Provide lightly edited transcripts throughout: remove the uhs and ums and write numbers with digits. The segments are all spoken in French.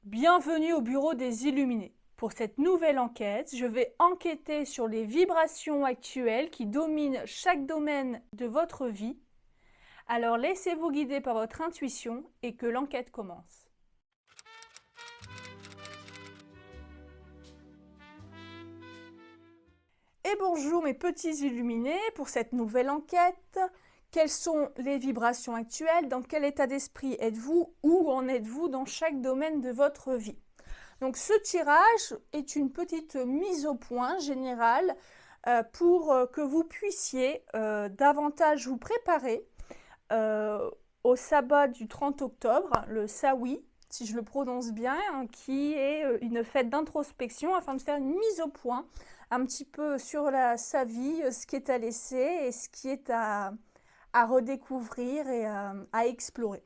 Bienvenue au bureau des Illuminés. Pour cette nouvelle enquête, je vais enquêter sur les vibrations actuelles qui dominent chaque domaine de votre vie. Alors laissez-vous guider par votre intuition et que l'enquête commence. Et bonjour mes petits illuminés pour cette nouvelle enquête. Quelles sont les vibrations actuelles? Dans quel état d'esprit êtes-vous? Où en êtes-vous dans chaque domaine de votre vie? Donc ce tirage est une petite mise au point générale pour que vous puissiez davantage vous préparer au sabbat du 30 octobre, le Sawi, si je le prononce bien, hein, qui est une fête d'introspection afin de faire une mise au point un petit peu sur sa vie, ce qui est à laisser et ce qui est à redécouvrir et à explorer.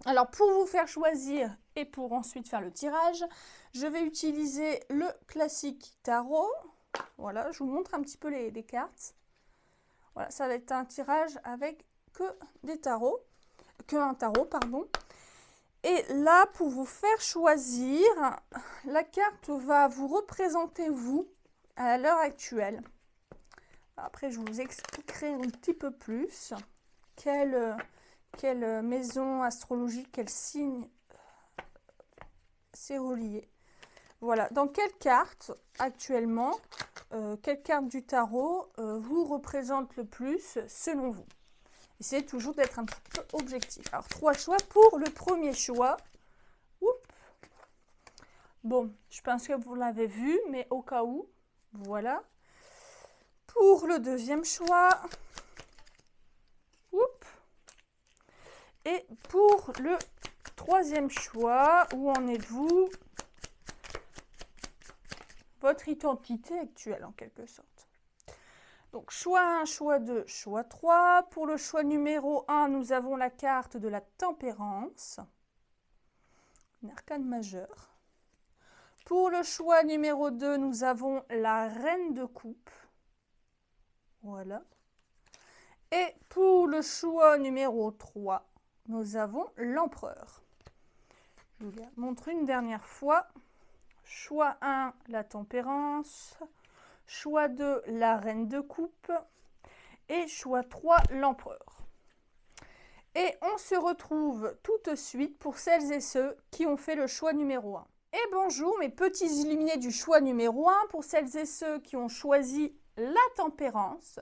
Alors pour vous faire choisir et pour ensuite faire le tirage, je vais utiliser le classique tarot. Voilà, je vous montre un petit peu les cartes. Voilà, ça va être un tirage avec un tarot, pardon. Et là, pour vous faire choisir, la carte va vous représenter vous à l'heure actuelle. Après, je vous expliquerai un petit peu plus quelle maison astrologique, quel signe c'est relié. Voilà, dans quelle carte actuellement, quelle carte du tarot vous représente le plus selon vous? Essayez toujours d'être un petit peu objectif. Alors, 3 choix pour le premier choix. Oups. Bon, je pense que vous l'avez vu, mais au cas où, voilà. Pour le deuxième choix. Oups. Et pour le troisième choix, où en êtes-vous? Votre identité actuelle en quelque sorte. Donc choix 1, choix 2, choix 3. Pour le choix numéro 1, nous avons la carte de la tempérance. Une arcane majeure. Pour le choix numéro 2, nous avons la reine de coupe. Voilà. Et pour le choix numéro 3, nous avons l'empereur. Je vous la montre une dernière fois. Choix 1, la tempérance. Choix 2, la reine de coupe. Et choix 3, l'empereur. Et on se retrouve tout de suite pour celles et ceux qui ont fait le choix numéro 1. Et bonjour mes petits illuminés du choix numéro 1, pour celles et ceux qui ont choisi la tempérance.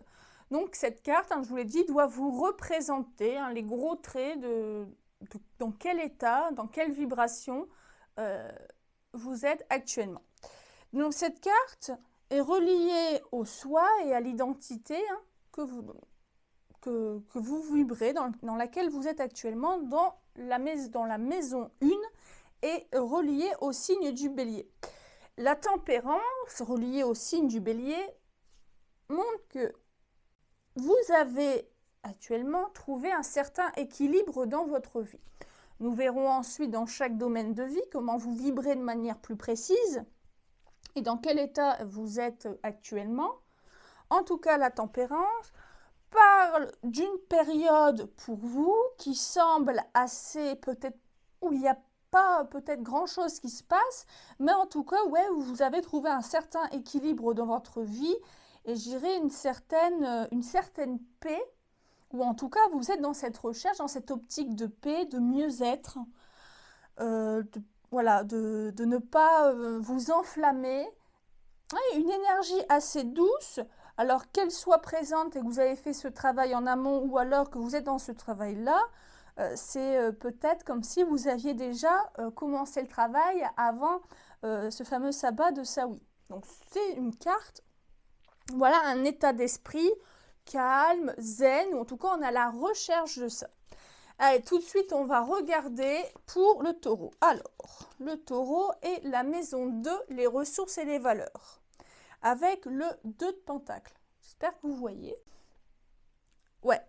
Donc cette carte, je vous l'ai dit, doit vous représenter les gros traits dans quel état, dans quelle vibration vous êtes actuellement. Donc cette carte est reliée au soi et à l'identité que vous vibrez, dans laquelle vous êtes actuellement, dans la maison 1 et reliée au signe du bélier. La tempérance, reliée au signe du bélier, montre que vous avez actuellement trouvé un certain équilibre dans votre vie. Nous verrons ensuite dans chaque domaine de vie comment vous vibrez de manière plus précise et dans quel état vous êtes actuellement. En tout cas, la tempérance parle d'une période pour vous qui semble assez peut-être où il n'y a pas peut-être grand chose qui se passe, mais en tout cas, ouais, vous avez trouvé un certain équilibre dans votre vie et je dirais une certaine paix, ou en tout cas, vous êtes dans cette recherche, dans cette optique de paix, de mieux-être, voilà, de ne pas vous enflammer. Une énergie assez douce, alors qu'elle soit présente et que vous avez fait ce travail en amont ou alors que vous êtes dans ce travail-là, c'est peut-être comme si vous aviez déjà commencé le travail avant ce fameux sabbat de Sawi. Donc c'est une carte, voilà, un état d'esprit calme, zen, ou en tout cas on est à la recherche de ça. Allez, tout de suite on va regarder pour le taureau. Alors, le taureau est la maison 2, les ressources et les valeurs, avec le 2 de pentacles. J'espère que vous voyez. Ouais,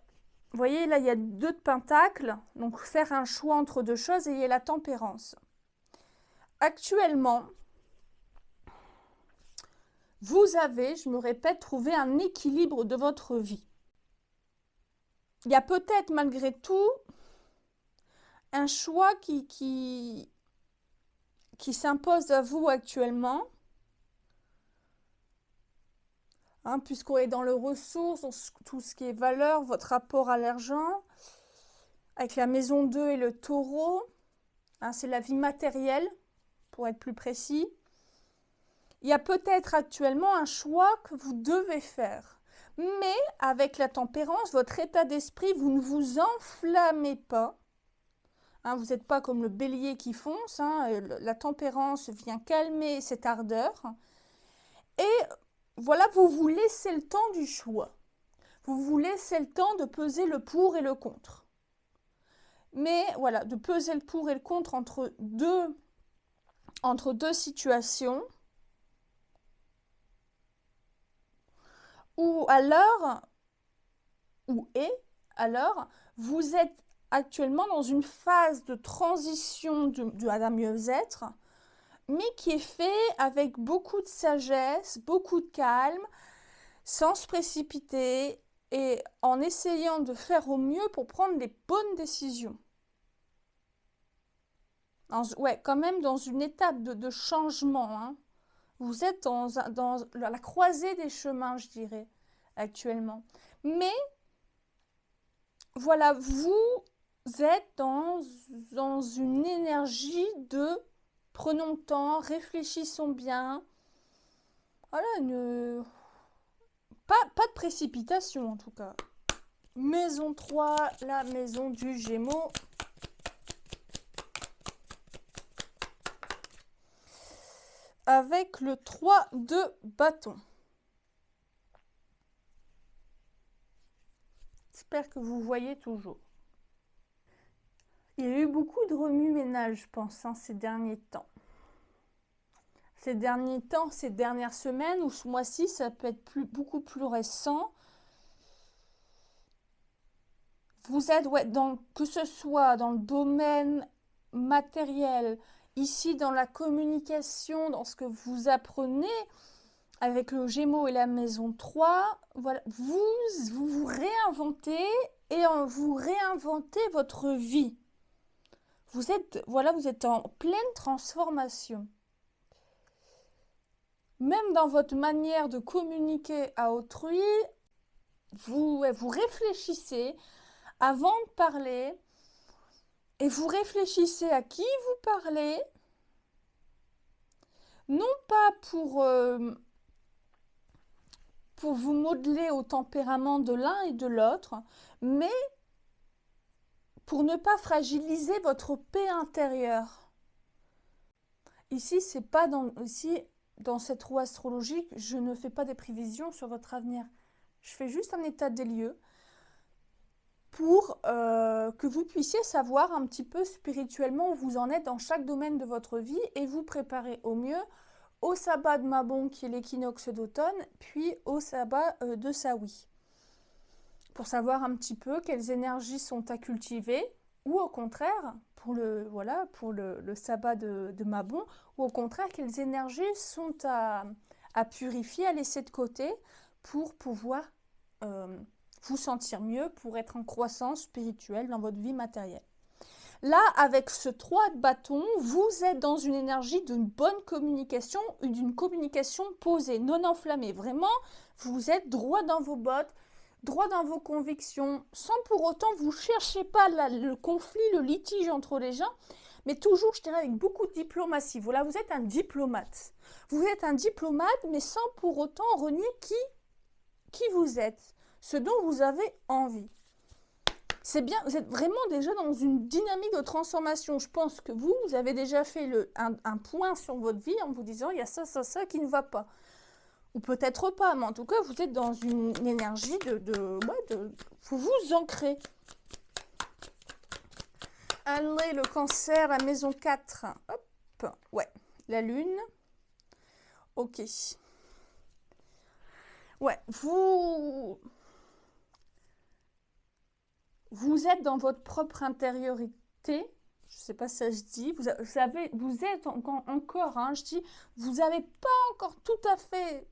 vous voyez là il y a 2 de pentacles, donc faire un choix entre deux choses et il y a la tempérance. Actuellement, vous avez, je me répète, trouvé un équilibre de votre vie. Il y a peut-être malgré tout un choix qui qui s'impose à vous actuellement. Hein, puisqu'on est dans le ressource, dans tout ce qui est valeur, votre rapport à l'argent, avec la maison 2 et le taureau. Hein, c'est la vie matérielle, pour être plus précis. Il y a peut-être actuellement un choix que vous devez faire. Mais avec la tempérance, votre état d'esprit, vous ne vous enflammez pas. Hein, vous n'êtes pas comme le bélier qui fonce. Hein, la tempérance vient calmer cette ardeur. Et voilà, vous vous laissez le temps du choix. Vous vous laissez le temps de peser le pour et le contre. Mais voilà, de peser le pour et le contre entre deux situations. Ou alors, vous êtes actuellement dans une phase de transition à la mieux-être, mais qui est fait avec beaucoup de sagesse, beaucoup de calme, sans se précipiter et en essayant de faire au mieux pour prendre les bonnes décisions. Ouais, quand même dans une étape de changement. Hein. Vous êtes dans la croisée des chemins, je dirais, actuellement. Mais, voilà, vous êtes dans une énergie de prenons le temps, réfléchissons bien. Voilà, pas de précipitation en tout cas. Maison 3, la maison du Gémeaux. Avec le 3 de bâton. J'espère que vous voyez toujours. Il y a eu beaucoup de remue-ménage, je pense, hein, ces derniers temps. Ces dernières semaines ou ce mois-ci, ça peut être beaucoup plus récent. Vous êtes, ouais, que ce soit dans le domaine matériel, ici dans la communication, dans ce que vous apprenez, avec le Gémeaux et la maison 3, voilà, vous réinventez et vous réinventez votre vie. Vous êtes en pleine transformation. Même dans votre manière de communiquer à autrui, vous réfléchissez avant de parler et vous réfléchissez à qui vous parlez, non pas pour vous modeler au tempérament de l'un et de l'autre, mais pour ne pas fragiliser votre paix intérieure. Ici, c'est pas dans cette roue astrologique, je ne fais pas des prévisions sur votre avenir. Je fais juste un état des lieux pour que vous puissiez savoir un petit peu spirituellement où vous en êtes dans chaque domaine de votre vie et vous préparer au mieux au sabbat de Mabon qui est l'équinoxe d'automne, puis au sabbat de Sawi. Pour savoir un petit peu quelles énergies sont à cultiver ou au contraire, pour le sabbat de Mabon, ou au contraire, quelles énergies sont à purifier, à laisser de côté pour pouvoir vous sentir mieux, pour être en croissance spirituelle dans votre vie matérielle. Là, avec ce 3 de bâton, vous êtes dans une énergie d'une bonne communication, d'une communication posée, non enflammée. Vraiment, vous êtes droit dans vos bottes, droit dans vos convictions, sans pour autant, vous ne cherchez pas le conflit, le litige entre les gens, mais toujours, je dirais, avec beaucoup de diplomatie. Voilà, vous êtes un diplomate. Vous êtes un diplomate, mais sans pour autant renier qui vous êtes, ce dont vous avez envie. C'est bien, vous êtes vraiment déjà dans une dynamique de transformation. Je pense que vous avez déjà fait un point sur votre vie en vous disant, il y a ça qui ne va pas. Ou peut-être pas, mais en tout cas, vous êtes dans une énergie vous vous ancrez. Allez, le cancer, la maison 4. Hop, ouais, la lune. Ok. Ouais, vous êtes dans votre propre intériorité. Je ne sais pas si ça se dit. Vous êtes encore, hein, je dis, vous n'avez pas encore tout à fait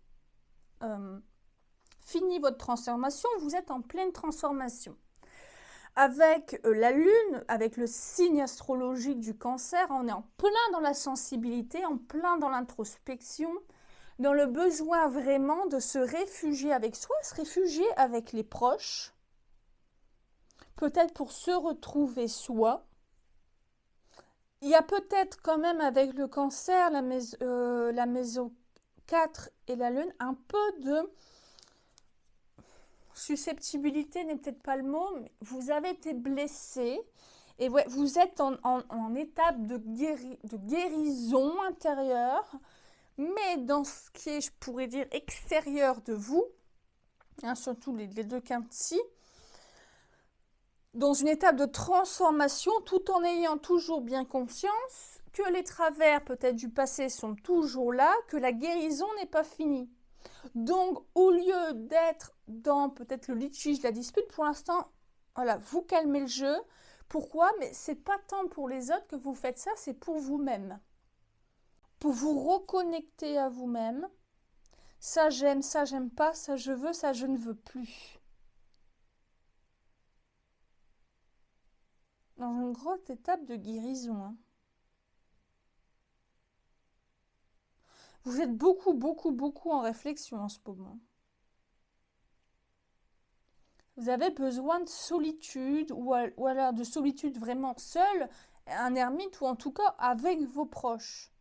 fini votre transformation. Vous êtes en pleine transformation. avec la lune, avec le signe astrologique du Cancer, on est en plein dans la sensibilité, en plein dans l'introspection, dans le besoin vraiment de se réfugier avec soi, se réfugier avec les proches, peut-être pour se retrouver soi. Il y a peut-être quand même avec le Cancer, la maison 4 et la lune, un peu de susceptibilité n'est peut-être pas le mot, mais vous avez été blessé et ouais, vous êtes en étape de guérison intérieure, mais dans ce qui est, je pourrais dire, extérieur de vous, hein, surtout les deux quintes-ci, dans une étape de transformation, tout en ayant toujours bien conscience que les travers peut-être du passé sont toujours là, que la guérison n'est pas finie. Donc, au lieu d'être dans peut-être le litige, la dispute, pour l'instant, voilà, vous calmez le jeu. Pourquoi? Mais c'est pas tant pour les autres que vous faites ça, c'est pour vous-même. Pour vous reconnecter à vous-même. Ça j'aime pas, ça je veux, ça je ne veux plus. Dans une grosse étape de guérison. Hein. Vous êtes beaucoup en réflexion en ce moment. Vous avez besoin de solitude ou alors de solitude vraiment seule, un ermite ou en tout cas avec vos proches.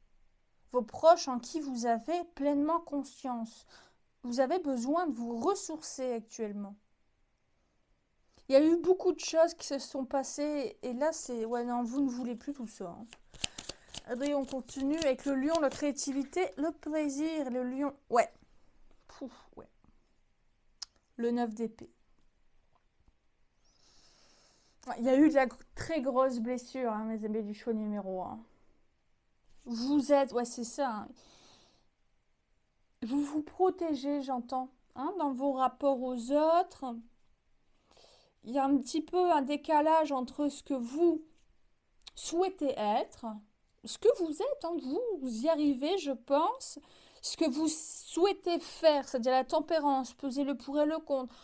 Vos proches en qui vous avez pleinement conscience. Vous avez besoin de vous ressourcer actuellement. Il y a eu beaucoup de choses qui se sont passées et là c'est... Ouais non, vous ne voulez plus tout ça. Hein. Allez, on continue avec le lion, la créativité, le plaisir, le lion. Ouais. Pouf, ouais. Le 9 d'épée. Il y a eu de la très grosse blessure, hein, mes amis du choix numéro 1. Vous êtes, ouais c'est ça. Hein. Vous vous protégez, j'entends, hein, dans vos rapports aux autres. Il y a un petit peu un décalage entre ce que vous souhaitez être, ce que vous êtes, hein, vous y arrivez, je pense, ce que vous souhaitez faire, c'est-à-dire la tempérance, peser le pour et le contre,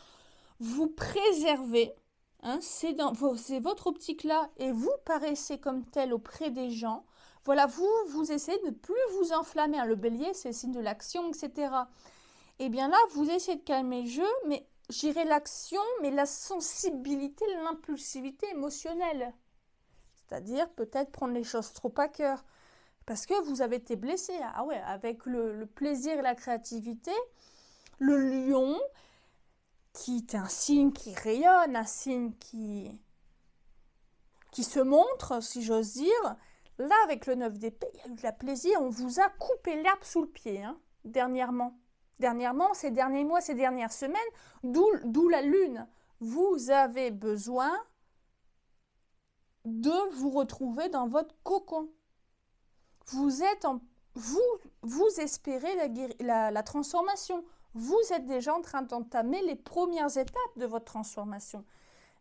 vous préservez, hein, c'est votre optique-là, et vous paraissez comme tel auprès des gens. Voilà, vous essayez de ne plus vous enflammer. Hein, le bélier, c'est le signe de l'action, etc. Et bien là, vous essayez de calmer le jeu, mais j'irai l'action, mais la sensibilité, l'impulsivité émotionnelle. C'est-à-dire peut-être prendre les choses trop à cœur. Parce que vous avez été blessé. Ah ouais, avec le plaisir et la créativité, le lion, qui est un signe qui rayonne, un signe qui se montre, si j'ose dire. Là, avec le 9 d'épée, il y a eu de la plaisir. On vous a coupé l'herbe sous le pied, hein, dernièrement. Dernièrement, ces derniers mois, ces dernières semaines, d'où la lune. Vous avez besoin de vous retrouver dans votre cocon. Vous êtes vous espérez la transformation. Vous êtes déjà en train d'entamer les premières étapes de votre transformation.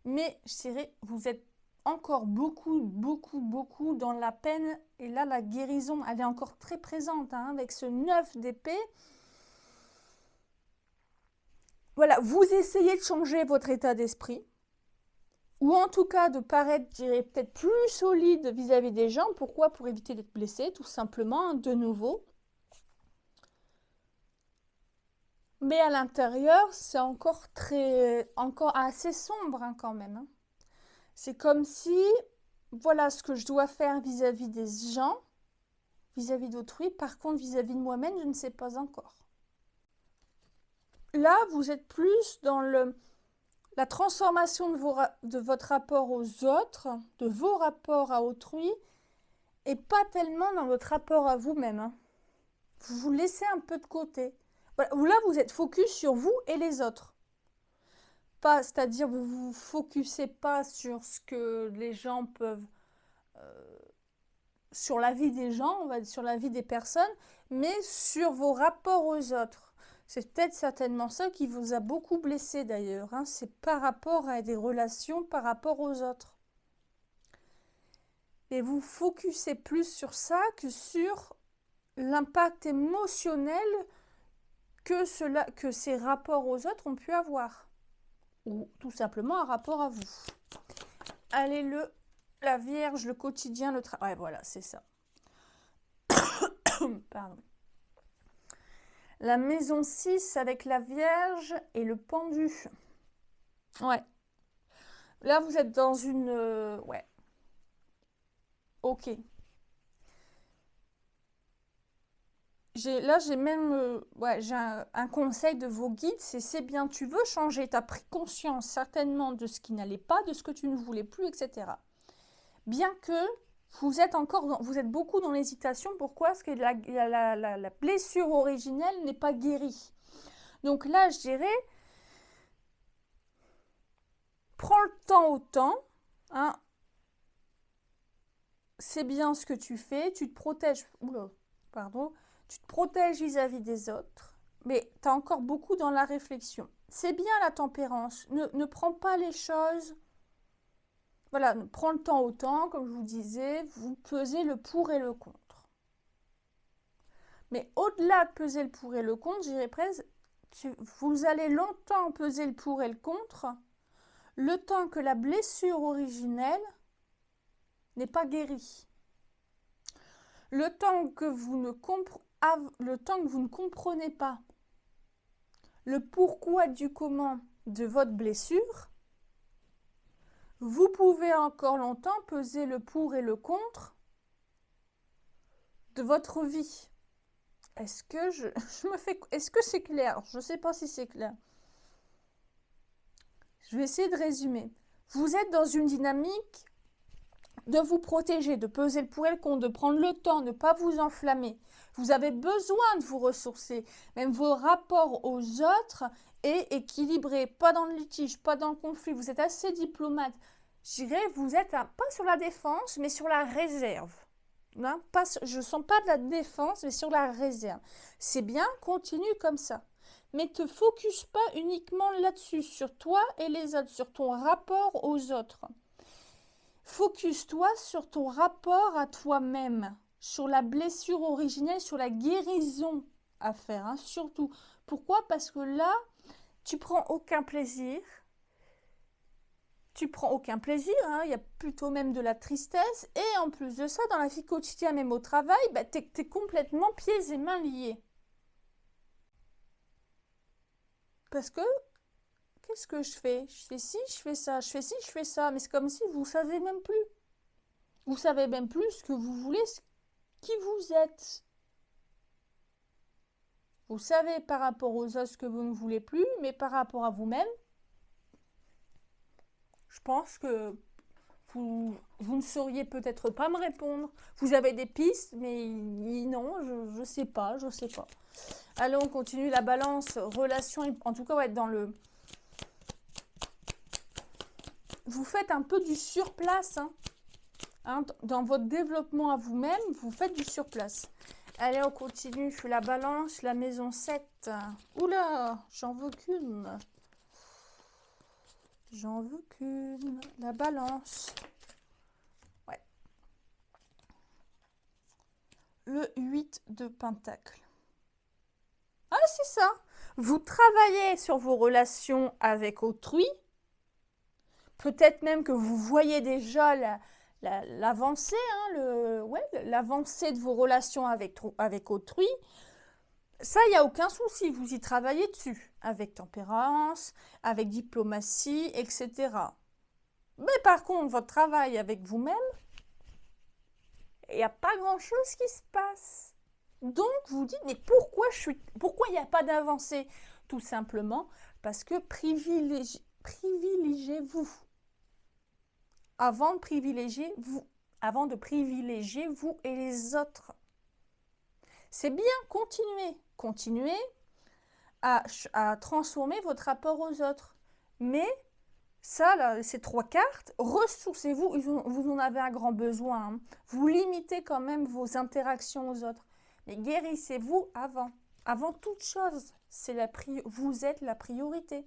Mais je dirais, vous êtes encore beaucoup dans la peine. Et là, la guérison, elle est encore très présente, hein, avec ce 9 d'épée. Voilà, vous essayez de changer votre état d'esprit. Ou en tout cas de paraître, je dirais, peut-être plus solide vis-à-vis des gens. Pourquoi? Pour éviter d'être blessé, tout simplement, hein, de nouveau. Mais à l'intérieur, c'est encore assez sombre, hein, quand même. Hein. C'est comme si, voilà ce que je dois faire vis-à-vis des gens, vis-à-vis d'autrui. Par contre, vis-à-vis de moi-même, je ne sais pas encore. Là, vous êtes plus dans la transformation de votre rapport aux autres, de vos rapports à autrui, et pas tellement dans votre rapport à vous-même. Hein. Vous vous laissez un peu de côté. Voilà. Là, vous êtes focus sur vous et les autres. Pas, c'est-à-dire, vous ne vous focusez pas sur ce que les gens peuvent... sur la vie des gens, on va dire, sur la vie des personnes, mais sur vos rapports aux autres. C'est peut-être certainement ça qui vous a beaucoup blessé d'ailleurs. Hein. C'est par rapport à des relations, par rapport aux autres. Et vous focussez plus sur ça que sur l'impact émotionnel que ces rapports aux autres ont pu avoir. Ou tout simplement un rapport à vous. Allez, la Vierge, le quotidien, le travail. Ouais, voilà, c'est ça. Pardon. La maison 6 avec la Vierge et le pendu. Ouais. Là, vous êtes dans une... ouais. Ok. Là, j'ai même ouais, j'ai un conseil de vos guides, c'est bien, tu veux changer, tu as pris conscience certainement de ce qui n'allait pas, de ce que tu ne voulais plus, etc. Bien que vous êtes vous êtes beaucoup dans l'hésitation. Pourquoi? Parce que la blessure originelle n'est pas guérie. Donc là, je dirais, prends le temps au temps, hein. C'est bien ce que tu fais, tu te protèges, oula, pardon, tu te protèges vis-à-vis des autres, mais tu as encore beaucoup dans la réflexion. C'est bien la tempérance, ne prends pas les choses, voilà, prends le temps au temps, comme je vous disais, vous pesez le pour et le contre. Mais au-delà de peser le pour et le contre, j'irais presque, vous allez longtemps peser le pour et le contre, le temps que la blessure originelle n'est pas guérie. Le temps que vous ne comprenez pas le pourquoi du comment de votre blessure, vous pouvez encore longtemps peser le pour et le contre de votre vie. Est-ce que est-ce que c'est clair? Je ne sais pas si c'est clair. Je vais essayer de résumer. Vous êtes dans une dynamique de vous protéger, de peser le pour et le contre, de prendre le temps, de ne pas vous enflammer. Vous avez besoin de vous ressourcer. Même vos rapports aux autres est équilibré, pas dans le litige, pas dans le conflit. Vous êtes assez diplomate. Je dirais, vous êtes pas sur la défense, mais sur la réserve. Non, je ne sens pas de la défense, mais sur la réserve. C'est bien, continue comme ça. Mais te focus pas uniquement là-dessus, sur toi et les autres, sur ton rapport aux autres. Focus-toi sur ton rapport à toi-même, sur la blessure originelle, sur la guérison à faire, hein, surtout. Pourquoi? Parce que là, tu prends aucun plaisir. Tu prends aucun plaisir, hein, il y a plutôt même de la tristesse. Et en plus de ça, dans la vie quotidienne, même au travail, bah, tu es complètement pieds et mains liés. Parce que, qu'est-ce que je fais? Je fais ci, je fais ça, je fais ci, je fais ça. Mais c'est comme si vous ne savez même plus. Vous savez même plus ce que vous voulez, qui vous êtes. Vous savez par rapport aux autres ce que vous ne voulez plus, mais par rapport à vous-même, je pense que vous ne sauriez peut-être pas me répondre. Vous avez des pistes, mais non, je ne sais pas, je ne sais pas. Allez, on continue la balance, relation, en tout cas, ouais, dans le... Vous faites un peu du surplace, hein, dans votre développement à vous-même, vous faites du surplace. Allez, on continue, la balance, la maison 7. Oula, j'en veux qu'une. J'en veux qu'une. La balance. Ouais. Le 8 de pentacle. Ah, c'est ça. Vous travaillez sur vos relations avec autrui. Peut-être même que vous voyez déjà l'avancée, hein, l'avancée de vos relations avec autrui. Ça, il n'y a aucun souci, vous y travaillez dessus, avec tempérance, avec diplomatie, etc. Mais par contre, votre travail avec vous-même, il n'y a pas grand-chose qui se passe. Donc, vous dites, mais pourquoi il n'y a pas d'avancée? Tout simplement parce que privilégiez-vous. Avant de privilégier vous et les autres. C'est bien, continuez à transformer votre rapport aux autres. Mais ça, là, ces 3 cartes, ressourcez-vous, vous en avez un grand besoin. Hein. Vous limitez quand même vos interactions aux autres. Mais guérissez-vous avant. Avant toute chose, vous êtes la priorité.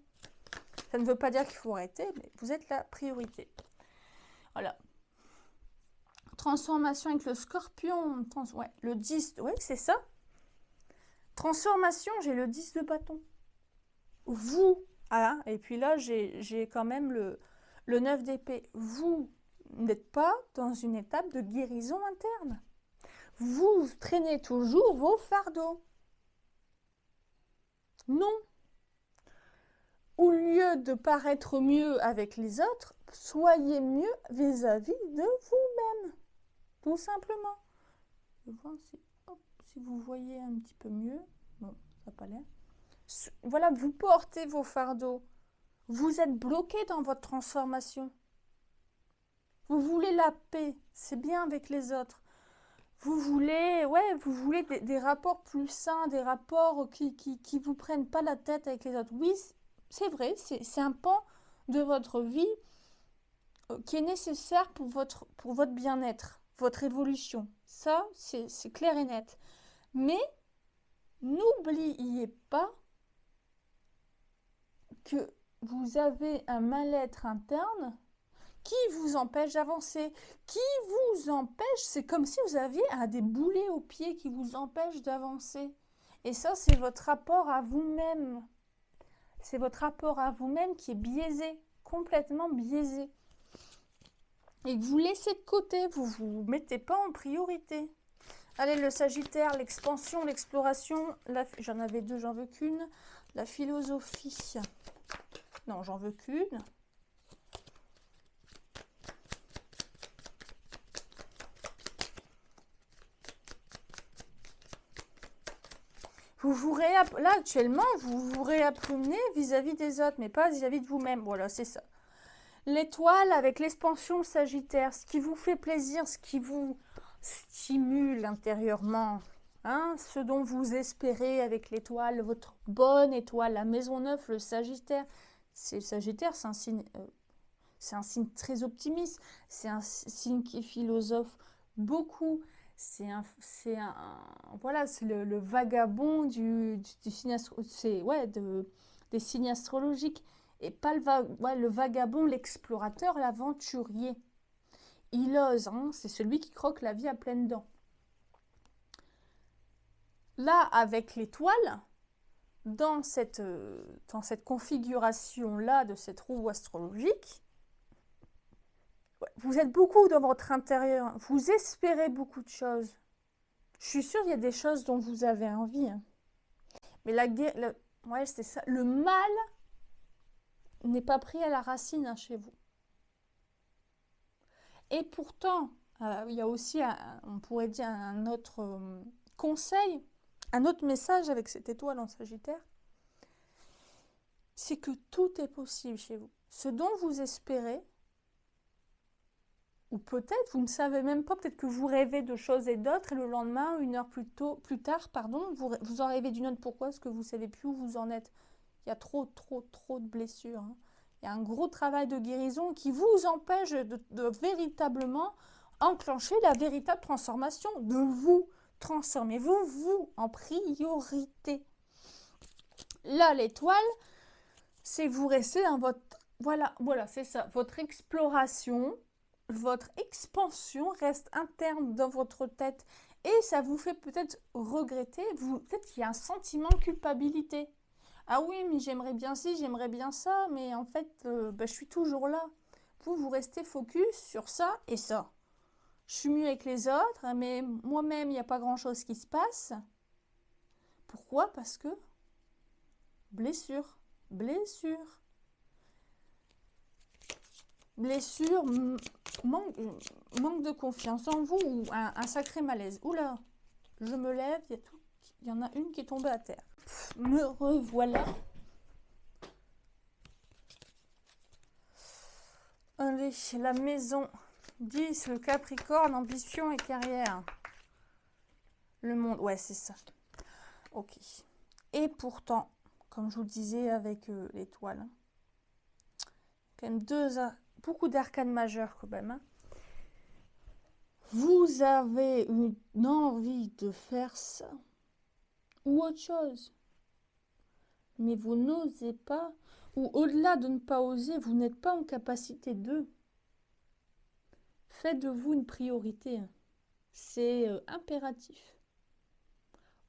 Ça ne veut pas dire qu'il faut arrêter, mais vous êtes la priorité. Voilà. Transformation avec le scorpion. Ouais, le 10. Ouais, c'est ça. Transformation, j'ai le 10 de bâton. Vous. Ah, et puis là, j'ai quand même le 9 d'épée. Vous n'êtes pas dans une étape de guérison interne. Vous traînez toujours vos fardeaux. Non. Au lieu de paraître mieux avec les autres, soyez mieux vis-à-vis de vous-même. Tout simplement. Je vais voir si vous voyez un petit peu mieux. Bon, ça n'a pas l'air. Voilà, vous portez vos fardeaux. Vous êtes bloqué dans votre transformation. Vous voulez la paix, c'est bien avec les autres. Vous voulez, des rapports plus sains, des rapports qui vous prennent pas la tête avec les autres. Oui, c'est vrai, c'est un pan de votre vie qui est nécessaire pour votre bien-être, votre évolution. Ça, c'est clair et net. Mais n'oubliez pas que vous avez un mal-être interne qui vous empêche d'avancer, qui vous empêche, c'est comme si vous aviez des boulets aux pieds qui vous empêchent d'avancer. Et ça, c'est votre rapport à vous-même. C'est votre rapport à vous-même qui est biaisé, complètement biaisé. Et que vous laissez de côté, vous ne vous mettez pas en priorité. Allez, le Sagittaire, l'expansion, l'exploration, j'en avais deux, j'en veux qu'une. La philosophie, non, j'en veux qu'une. Là, actuellement, vous vous réapprenez vis-à-vis des autres, mais pas vis-à-vis de vous-même. Voilà, c'est ça. L'étoile avec l'expansion Sagittaire, ce qui vous fait plaisir, ce qui vous stimule intérieurement, hein, ce dont vous espérez avec l'étoile, votre bonne étoile, la maison 9, le Sagittaire. Le Sagittaire, c'est un signe très optimiste, c'est un signe qui philosophe beaucoup. C'est le vagabond du signe des signes astrologiques. Et pas le vagabond, l'explorateur, l'aventurier. Il ose, hein, c'est celui qui croque la vie à pleines dents. Là, avec l'étoile, dans cette configuration-là de cette roue astrologique, vous êtes beaucoup dans votre intérieur, vous espérez beaucoup de choses. Je suis sûre qu'il y a des choses dont vous avez envie. Hein. Mais c'est ça. Le mal n'est pas pris à la racine hein, chez vous. Et pourtant, il y a aussi, on pourrait dire, un autre conseil, un autre message avec cette étoile en Sagittaire, c'est que tout est possible chez vous. Ce dont vous espérez, ou peut-être, vous ne savez même pas, peut-être que vous rêvez de choses et d'autres, et le lendemain, une heure plus tard, vous en rêvez d'une autre. Pourquoi? Parce que vous ne savez plus où vous en êtes. Il y a trop de blessures. Hein. Il y a un gros travail de guérison qui vous empêche de véritablement enclencher la véritable transformation, de vous transformer, vous en priorité. Là, l'étoile, c'est vous restez dans votre... Voilà, c'est ça, votre exploration, votre expansion reste interne dans votre tête et ça vous fait peut-être regretter, peut-être qu'il y a un sentiment de culpabilité. Ah oui, mais j'aimerais bien ci, j'aimerais bien ça, mais en fait, je suis toujours là. Vous restez focus sur ça et ça. Je suis mieux avec les autres, mais moi-même, il n'y a pas grand-chose qui se passe. Pourquoi? Parce que blessure, manque de confiance en vous ou un sacré malaise. Oula, je me lève, il y en a une qui est tombée à terre. Me revoilà. Allez, la maison 10, le Capricorne, ambition et carrière. Le monde, ouais, c'est ça. Ok. Et pourtant, comme je vous le disais avec l'étoile, hein, quand même beaucoup d'arcanes majeures quand même. Hein. Vous avez une envie de faire ça ou autre chose, mais vous n'osez pas, ou au-delà de ne pas oser, vous n'êtes pas en capacité de. Faites de vous une priorité. Hein. C'est impératif.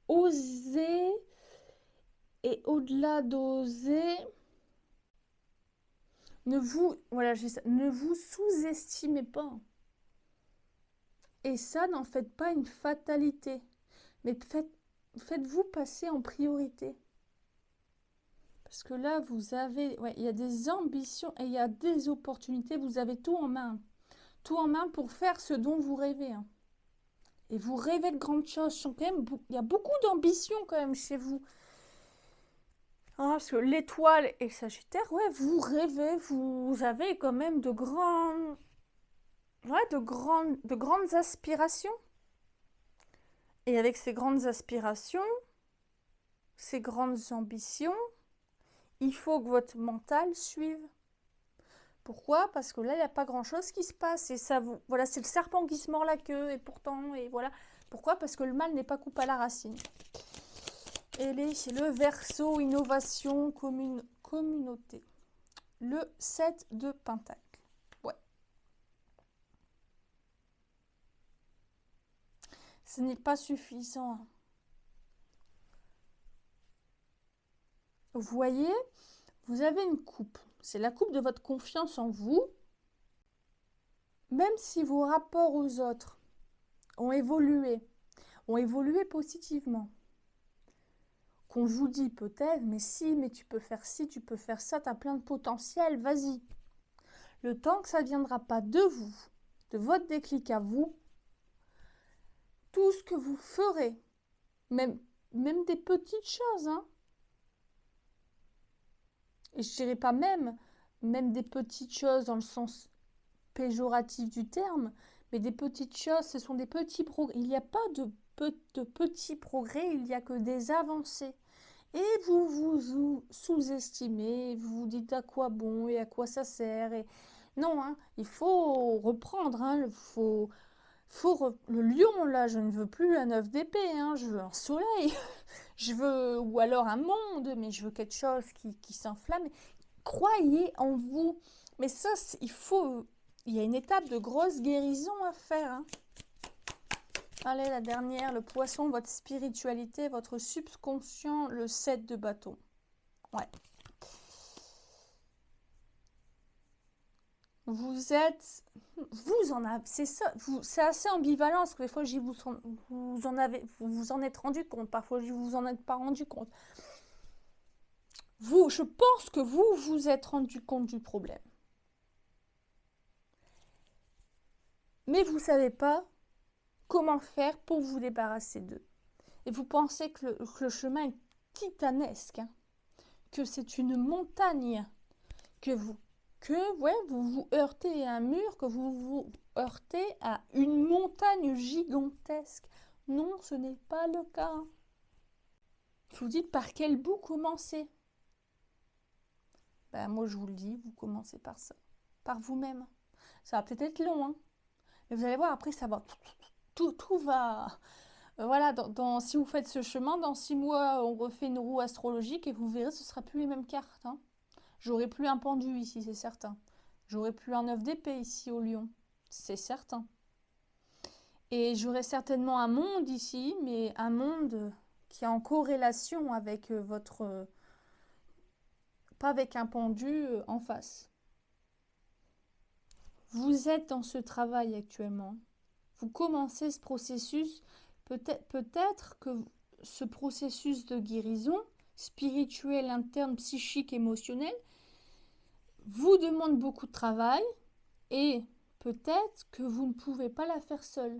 Osez, et au-delà d'oser, Voilà, ne vous sous-estimez pas. Et ça, n'en faites pas une fatalité. Mais faites-vous passer en priorité. Parce que là, vous avez... Ouais, il y a des ambitions et il y a des opportunités. Vous avez tout en main. Tout en main pour faire ce dont vous rêvez. Hein. Et vous rêvez de grandes choses. Il y a beaucoup d'ambition quand même chez vous. Hein, parce que l'étoile et Sagittaire, ouais, vous rêvez, vous avez quand même de grandes aspirations. Et avec ces grandes aspirations, ces grandes ambitions, il faut que votre mental suive. Pourquoi? Parce que là, il n'y a pas grand-chose qui se passe. Et ça vous... Voilà, c'est le serpent qui se mord la queue. Et pourtant, et voilà. Pourquoi? Parce que le mal n'est pas coupé à la racine. Et le Verseau, innovation, communauté. Le 7 de Pentacle. Ouais. Ce n'est pas suffisant. Vous voyez, vous avez une coupe. C'est la coupe de votre confiance en vous. Même si vos rapports aux autres ont évolué positivement, qu'on vous dit peut-être, mais si, mais tu peux faire ci, tu peux faire ça, tu as plein de potentiel, vas-y. Le temps que ça ne viendra pas de vous, de votre déclic à vous, tout ce que vous ferez, même des petites choses, hein. Et je dirais pas même des petites choses dans le sens péjoratif du terme, mais des petites choses, ce sont des petits progrès. Il n'y a pas de petits progrès, il n'y a que des avancées. Et vous vous sous-estimez, vous vous dites à quoi bon et à quoi ça sert. Et... Non, hein, il faut reprendre, hein, le lion, là, je ne veux plus un œuf d'épée, hein, je veux un soleil, je veux, ou alors un monde, mais je veux quelque chose qui s'enflamme. Croyez en vous. Mais ça, il y a une étape de grosse guérison à faire. Hein. Allez, la dernière, le poisson, votre spiritualité, votre subconscient, le 7 de bâton. Ouais. C'est ça, c'est assez ambivalent, parce que des fois, vous en êtes rendu compte, parfois, je vous en êtes pas rendu compte. Je pense que vous vous êtes rendu compte du problème. Mais vous ne savez pas comment faire pour vous débarrasser d'eux. Et vous pensez que le chemin est titanesque, hein, que c'est une montagne, que vous vous heurtez à un mur, que vous vous heurtez à une montagne gigantesque. Non, ce n'est pas le cas. Vous dites par quel bout commencer? Ben, moi, je vous le dis, vous commencez par ça, par vous-même. Ça va peut-être être long, hein, mais vous allez voir, après, ça va... Tout va... Voilà, si vous faites ce chemin, dans 6 mois, on refait une roue astrologique et vous verrez, ce ne sera plus les mêmes cartes. Hein. J'aurai plus un pendu ici, c'est certain. J'aurai plus un œuf d'épée ici au lion, c'est certain. Et j'aurai certainement un monde ici, mais un monde qui est en corrélation avec votre... pas avec un pendu en face. Vous êtes dans ce travail actuellement. Vous commencez ce processus, peut-être que ce processus de guérison spirituelle, interne, psychique, émotionnelle, vous demande beaucoup de travail et peut-être que vous ne pouvez pas la faire seule.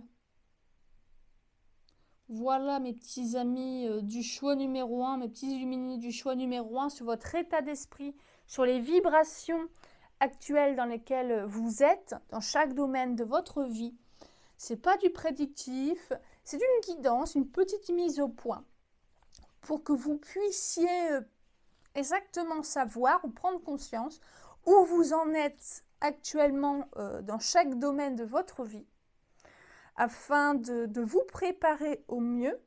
Voilà mes petits amis du choix numéro 1, mes petits illuminés du choix numéro 1 sur votre état d'esprit, sur les vibrations actuelles dans lesquelles vous êtes, dans chaque domaine de votre vie. C'est pas du prédictif, c'est une guidance, une petite mise au point pour que vous puissiez exactement savoir ou prendre conscience où vous en êtes actuellement dans chaque domaine de votre vie afin de vous préparer au mieux,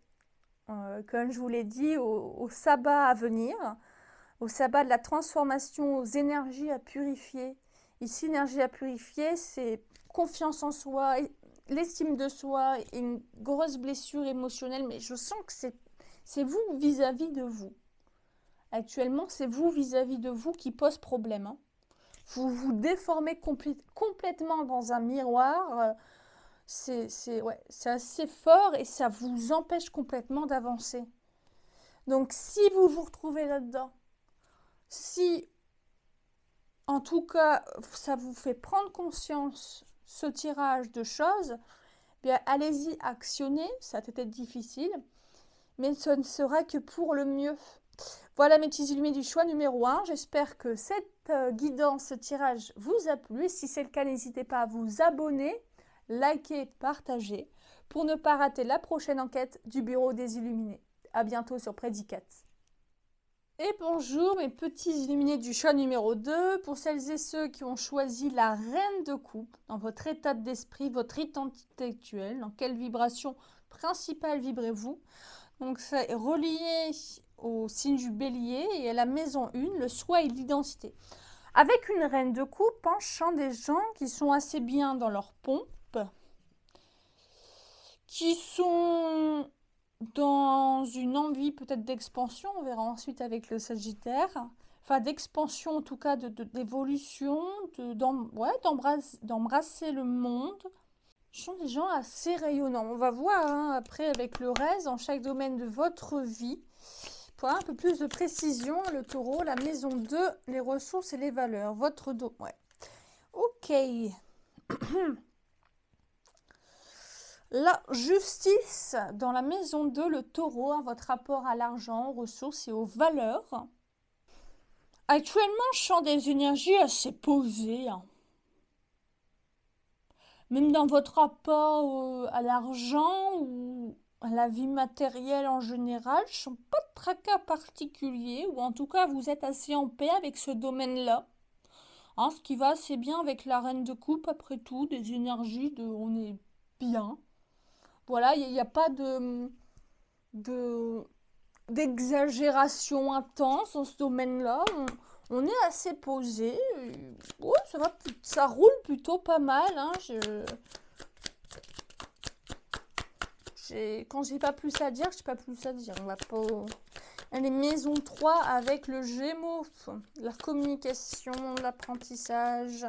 comme je vous l'ai dit, au sabbat à venir, au sabbat de la transformation, aux énergies à purifier. Ici, énergie à purifier, c'est confiance en soi, l'estime de soi et une grosse blessure émotionnelle, mais je sens que c'est vous vis-à-vis de vous. Actuellement, c'est vous vis-à-vis de vous qui pose problème. Hein. Vous vous déformez complètement dans un miroir. C'est assez fort et ça vous empêche complètement d'avancer. Donc, si vous vous retrouvez là-dedans, si, en tout cas, ça vous fait prendre conscience, ce tirage de choses, bien, allez-y, actionnez. Ça peut être difficile, mais ce ne sera que pour le mieux. Voilà mes petits illuminés du choix numéro 1. J'espère que cette guidance, ce tirage vous a plu. Si c'est le cas, n'hésitez pas à vous abonner, liker, partager pour ne pas rater la prochaine enquête du Bureau des Illuminés. À bientôt sur Prédicat. Et bonjour mes petits illuminés du choix numéro 2. Pour celles et ceux qui ont choisi la reine de coupe, dans votre état d'esprit, votre identité actuelle, dans quelle vibration principale vibrez-vous? Donc c'est relié au signe du bélier et à la maison 1, le soi et l'identité. Avec une reine de coupe, je sens des gens qui sont assez bien dans leur pompe, qui sont dans une envie peut-être d'expansion, on verra ensuite avec le Sagittaire, enfin d'expansion en tout cas, d'évolution, d'embrasser le monde. Ce sont des gens assez rayonnants. On va voir après avec le reste, dans chaque domaine de votre vie. Pour avoir un peu plus de précision, le taureau, la maison 2, les ressources et les valeurs. Votre dos, ouais. Ok. La justice dans la maison 2, le taureau, votre rapport à l'argent, aux ressources et aux valeurs. Actuellement, je sens des énergies assez posées. Même dans votre rapport à l'argent ou à la vie matérielle en général, je ne sens pas de tracas particulier, ou en tout cas, vous êtes assez en paix avec ce domaine-là. Ce qui va assez bien avec la reine de coupe, après tout, des énergies de on est bien. Voilà, il n'y a pas d'exagération intense dans ce domaine-là. On est assez posé. Ouais, ça roule plutôt pas mal. Quand j'ai pas plus à dire, j'ai pas plus à dire. On va pas. Les maisons 3 avec le Gémeaux, la communication, l'apprentissage.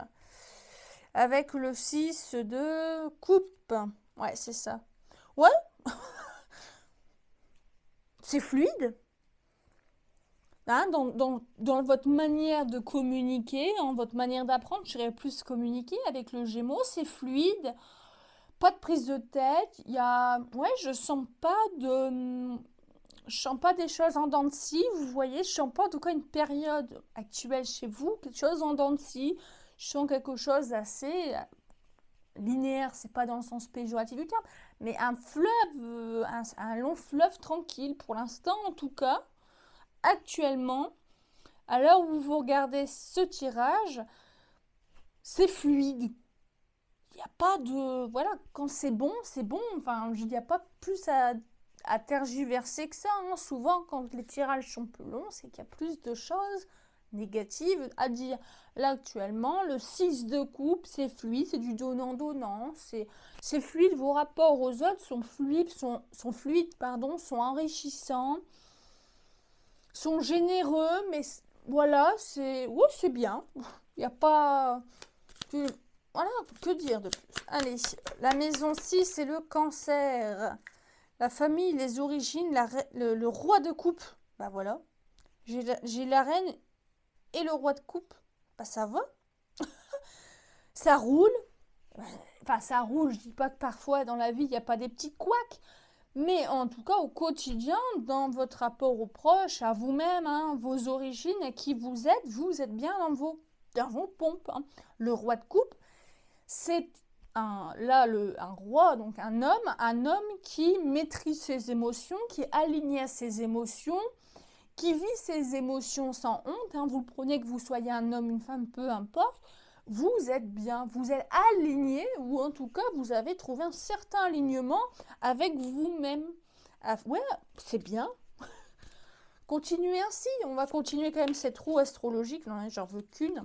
Avec le 6 de coupe. Ouais, c'est ça. Ouais. C'est fluide. Dans votre manière de communiquer, votre manière d'apprendre, je dirais plus communiquer avec le Gémeaux, c'est fluide, pas de prise de tête, je sens pas des choses en dents de scie, vous voyez, je sens pas en tout cas une période actuelle chez vous, quelque chose en dents de scie, je sens quelque chose d'assez linéaire, c'est pas dans le sens péjoratif du terme, mais un fleuve, un long fleuve tranquille, pour l'instant en tout cas. Actuellement, à l'heure où vous regardez ce tirage, c'est fluide. Il n'y a pas de... Voilà, quand c'est bon, c'est bon. Enfin, il n'y a pas plus à tergiverser que ça. Souvent, quand les tirages sont plus longs, c'est qu'il y a plus de choses négatives à dire. Là, actuellement, le 6 de coupe, c'est fluide, c'est du donnant-donnant. C'est fluide, vos rapports aux autres sont fluides, sont enrichissants. Sont généreux, mais voilà, c'est bien. Il n'y a pas... Voilà, que dire de plus? Allez, la maison 6, c'est le Cancer. La famille, les origines, le roi de coupe. Bah voilà. J'ai la reine et le roi de coupe. Bah ça va. Ça roule. Enfin, ça roule. Je dis pas que parfois dans la vie, il n'y a pas des petits couacs. Mais en tout cas, au quotidien, dans votre rapport aux proches, à vous-même, vos origines, à qui vous êtes bien dans vos pompes. Le roi de coupe, c'est un roi, donc un homme qui maîtrise ses émotions, qui est aligné à ses émotions, qui vit ses émotions sans honte. Vous le prenez que vous soyez un homme, une femme, peu importe. Vous êtes bien, vous êtes aligné, ou en tout cas, vous avez trouvé un certain alignement avec vous-même. Ouais, c'est bien. Continuez ainsi. On va continuer quand même cette roue astrologique. J'en veux qu'une.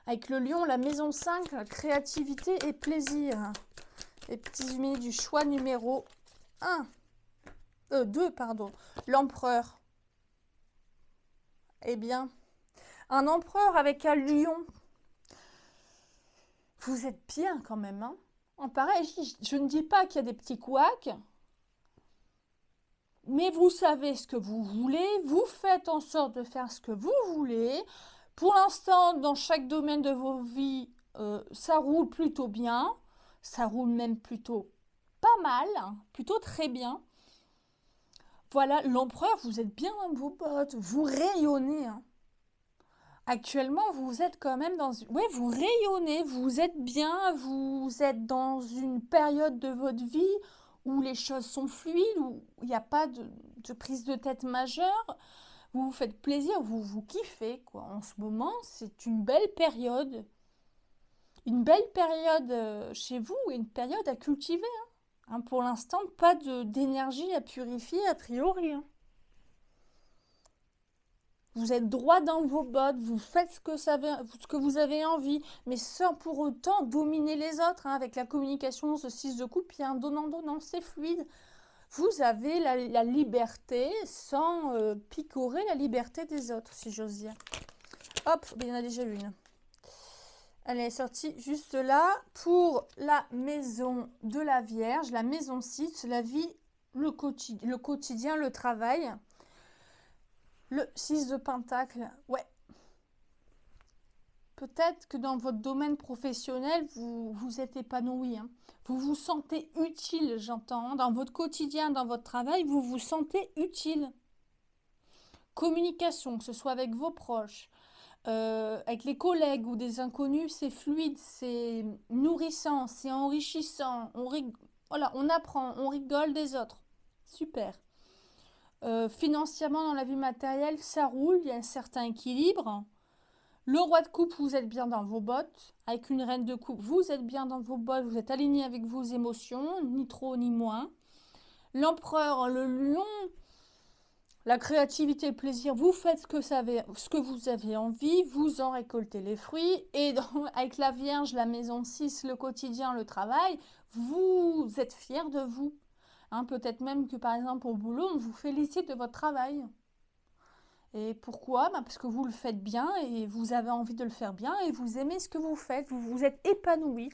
Avec le lion, la maison 5, créativité et plaisir. Les petits illuminés du choix numéro 2, pardon. L'empereur. Eh bien... Un empereur avec un lion. Vous êtes bien quand même, hein. En pareil, je ne dis pas qu'il y a des petits couacs, mais vous savez ce que vous voulez, vous faites en sorte de faire ce que vous voulez. Pour l'instant, dans chaque domaine de vos vies, ça roule plutôt bien, ça roule même plutôt pas mal, hein, plutôt très bien. Voilà, l'empereur, vous êtes bien dans vos bottes, vous rayonnez, hein. Actuellement, vous êtes quand même dans... Ouais, vous rayonnez, vous êtes bien, vous êtes dans une période de votre vie où les choses sont fluides, où il n'y a pas de prise de tête majeure. Vous vous faites plaisir, vous kiffez, quoi. En ce moment, c'est une belle période. Une belle période chez vous et une période à cultiver, hein. Pour l'instant, pas d'énergie à purifier a priori, hein. Vous êtes droit dans vos bottes, vous faites ce que vous avez envie, mais sans pour autant dominer les autres, hein. Avec la communication, ce 6 de coupe, il y a un donnant-donnant, c'est fluide. Vous avez la liberté sans picorer la liberté des autres, si j'ose dire. Hop, il y en a déjà une. Elle est sortie juste là pour la maison de la Vierge, la maison 6, la vie, le quotidien, le travail. Le 6 de Pentacle, ouais. Peut-être que dans votre domaine professionnel, vous êtes épanoui, hein. Vous vous sentez utile, j'entends. Dans votre quotidien, dans votre travail, vous vous sentez utile. Communication, que ce soit avec vos proches, avec les collègues ou des inconnus, c'est fluide, c'est nourrissant, c'est enrichissant. Voilà, on apprend, on rigole des autres. Super. Financièrement, dans la vie matérielle, ça roule, il y a un certain équilibre. Le roi de coupe, vous êtes bien dans vos bottes. Avec une reine de coupe, vous êtes bien dans vos bottes, vous êtes aligné avec vos émotions, ni trop ni moins. L'empereur, le lion, la créativité, le plaisir, vous faites ce que vous avez envie, vous en récoltez les fruits. Et avec la Vierge, la maison 6, le quotidien, le travail, vous êtes fiers de vous. Hein, peut-être même que par exemple au boulot, on vous félicite de votre travail. Et pourquoi? Parce que vous le faites bien et vous avez envie de le faire bien et vous aimez ce que vous faites, vous êtes épanoui.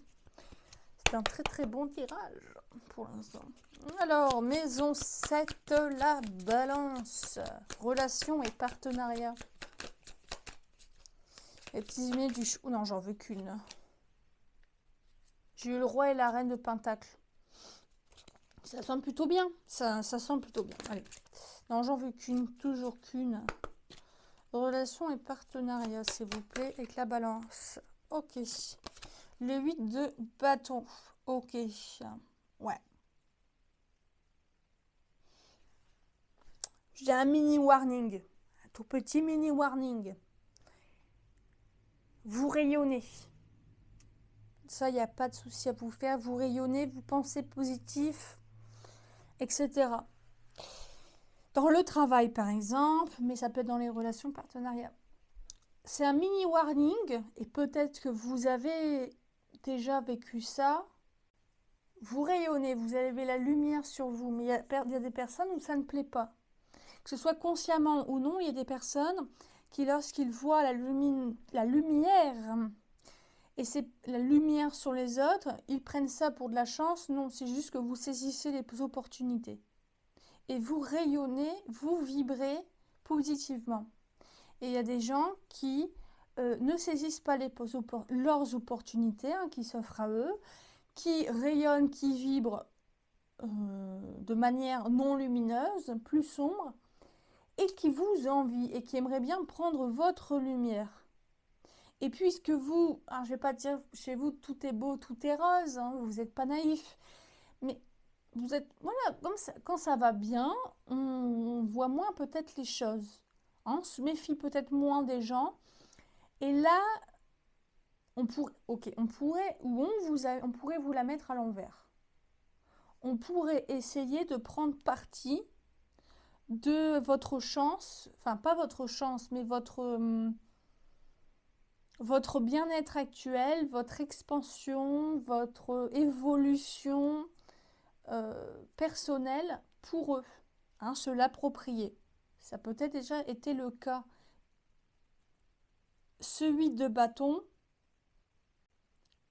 C'est un très très bon tirage pour l'instant. Alors, maison 7, la balance. Relation et partenariat. Les petits emails du... Oh non, j'en veux qu'une. J'ai eu le roi et la reine de Pentacle. Ça sent plutôt bien. Ça sent plutôt bien. Allez. Non, j'en veux qu'une. Toujours qu'une. Relation et partenariat, s'il vous plaît, avec la balance. Ok. Le 8 de bâton. Ok. Ouais. J'ai un mini warning. Un tout petit mini warning. Vous rayonnez. Ça, il n'y a pas de souci à vous faire. Vous rayonnez, vous pensez positif, etc. Dans le travail, par exemple, mais ça peut être dans les relations partenariat. C'est un mini warning et peut-être que vous avez déjà vécu ça. Vous rayonnez, vous avez la lumière sur vous, mais il y a des personnes où ça ne plaît pas. Que ce soit consciemment ou non, il y a des personnes qui, lorsqu'ils voient la lumière, et c'est la lumière sur les autres, ils prennent ça pour de la chance. Non, c'est juste que vous saisissez les opportunités. Et vous rayonnez, vous vibrez positivement. Et il y a des gens qui ne saisissent pas leurs opportunités, hein, qui s'offrent à eux, qui rayonnent, qui vibrent de manière non lumineuse, plus sombre, et qui vous envient et qui aimeraient bien prendre votre lumière. Et puisque vous, alors je ne vais pas dire chez vous tout est beau, tout est rose, hein, vous n'êtes pas naïf, mais vous êtes, voilà, comme ça, quand ça va bien, on voit moins peut-être les choses. Hein, on se méfie peut-être moins des gens. Et là, on pourrait vous la mettre à l'envers. On pourrait essayer de prendre parti de votre chance, enfin pas votre chance, mais votre bien-être actuel, votre expansion, votre évolution personnelle pour eux, hein, se l'approprier. Ça peut-être déjà été le cas. ce 8 de bâton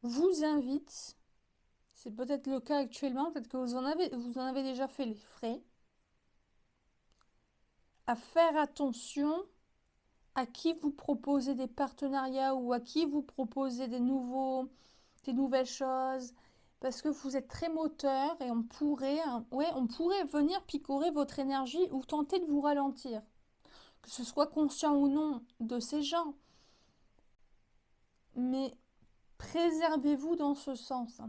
vous invite, c'est peut-être le cas actuellement, peut-être que vous en avez déjà fait les frais, à faire attention à qui vous proposez des partenariats ou à qui vous proposez des nouvelles choses, parce que vous êtes très moteur et on pourrait venir picorer votre énergie ou tenter de vous ralentir, que ce soit conscient ou non de ces gens. Mais préservez-vous dans ce sens.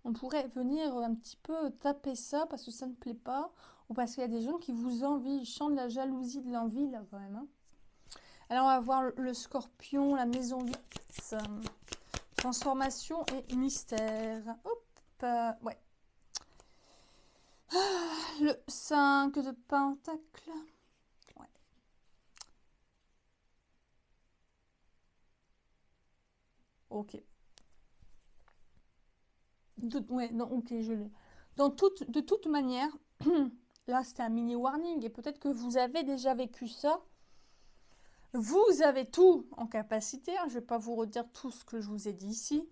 On pourrait venir un petit peu taper ça parce que ça ne plaît pas ou parce qu'il y a des gens qui vous envient, ils chantent la jalousie de l'envie là quand même. Alors on va voir le scorpion, la maison 8, transformation et mystère. Hop, ouais. Le 5 de pentacle. Ouais. Ok. Ouais, non, ok, je l'ai. De toute manière, là c'était un mini warning et peut-être que vous avez déjà vécu ça. Vous avez tout en capacité, je ne vais pas vous redire tout ce que je vous ai dit ici,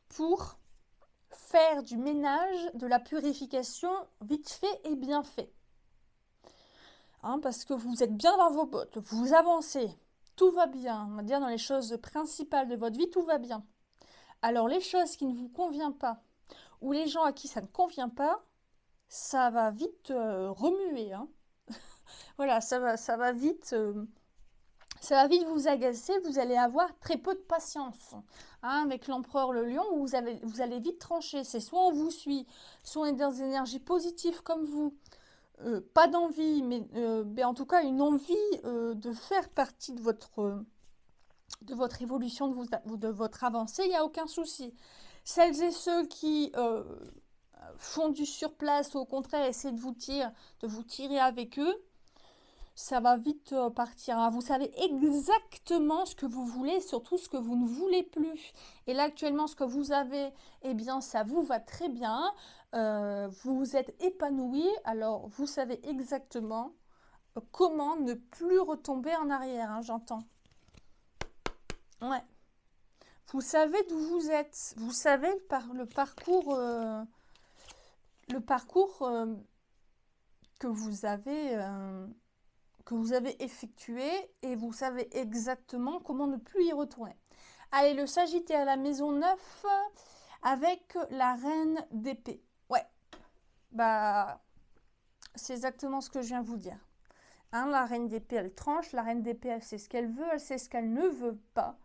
pour faire du ménage, de la purification vite fait et bien fait. Parce que vous êtes bien dans vos bottes, vous avancez, tout va bien, on va dire dans les choses principales de votre vie, tout va bien. Alors les choses qui ne vous conviennent pas, ou les gens à qui ça ne convient pas, ça va vite remuer. Voilà, ça va vite... ça va vite vous agacer, vous allez avoir très peu de patience. Avec l'empereur le lion, vous allez vite trancher. C'est soit on vous suit, soit on est dans des énergies positives comme vous. Pas d'envie, mais en tout cas une envie de faire partie de votre évolution, de votre avancée, il n'y a aucun souci. Celles et ceux qui font du surplace, ou au contraire essaient de vous tirer avec eux, ça va vite partir. Vous savez exactement ce que vous voulez, surtout ce que vous ne voulez plus. Et là, actuellement, ce que vous avez, eh bien, ça vous va très bien. Vous êtes épanoui. Alors, vous savez exactement comment ne plus retomber en arrière, j'entends. Ouais. Vous savez d'où vous êtes. Vous savez le parcours que vous avez effectué et vous savez exactement comment ne plus y retourner. Allez, le Sagittaire, la maison 9 avec la reine d'épée. Ouais, bah, c'est exactement ce que je viens de vous dire. La reine d'épée, elle tranche. La reine d'épée, elle sait ce qu'elle veut, elle sait ce qu'elle ne veut pas.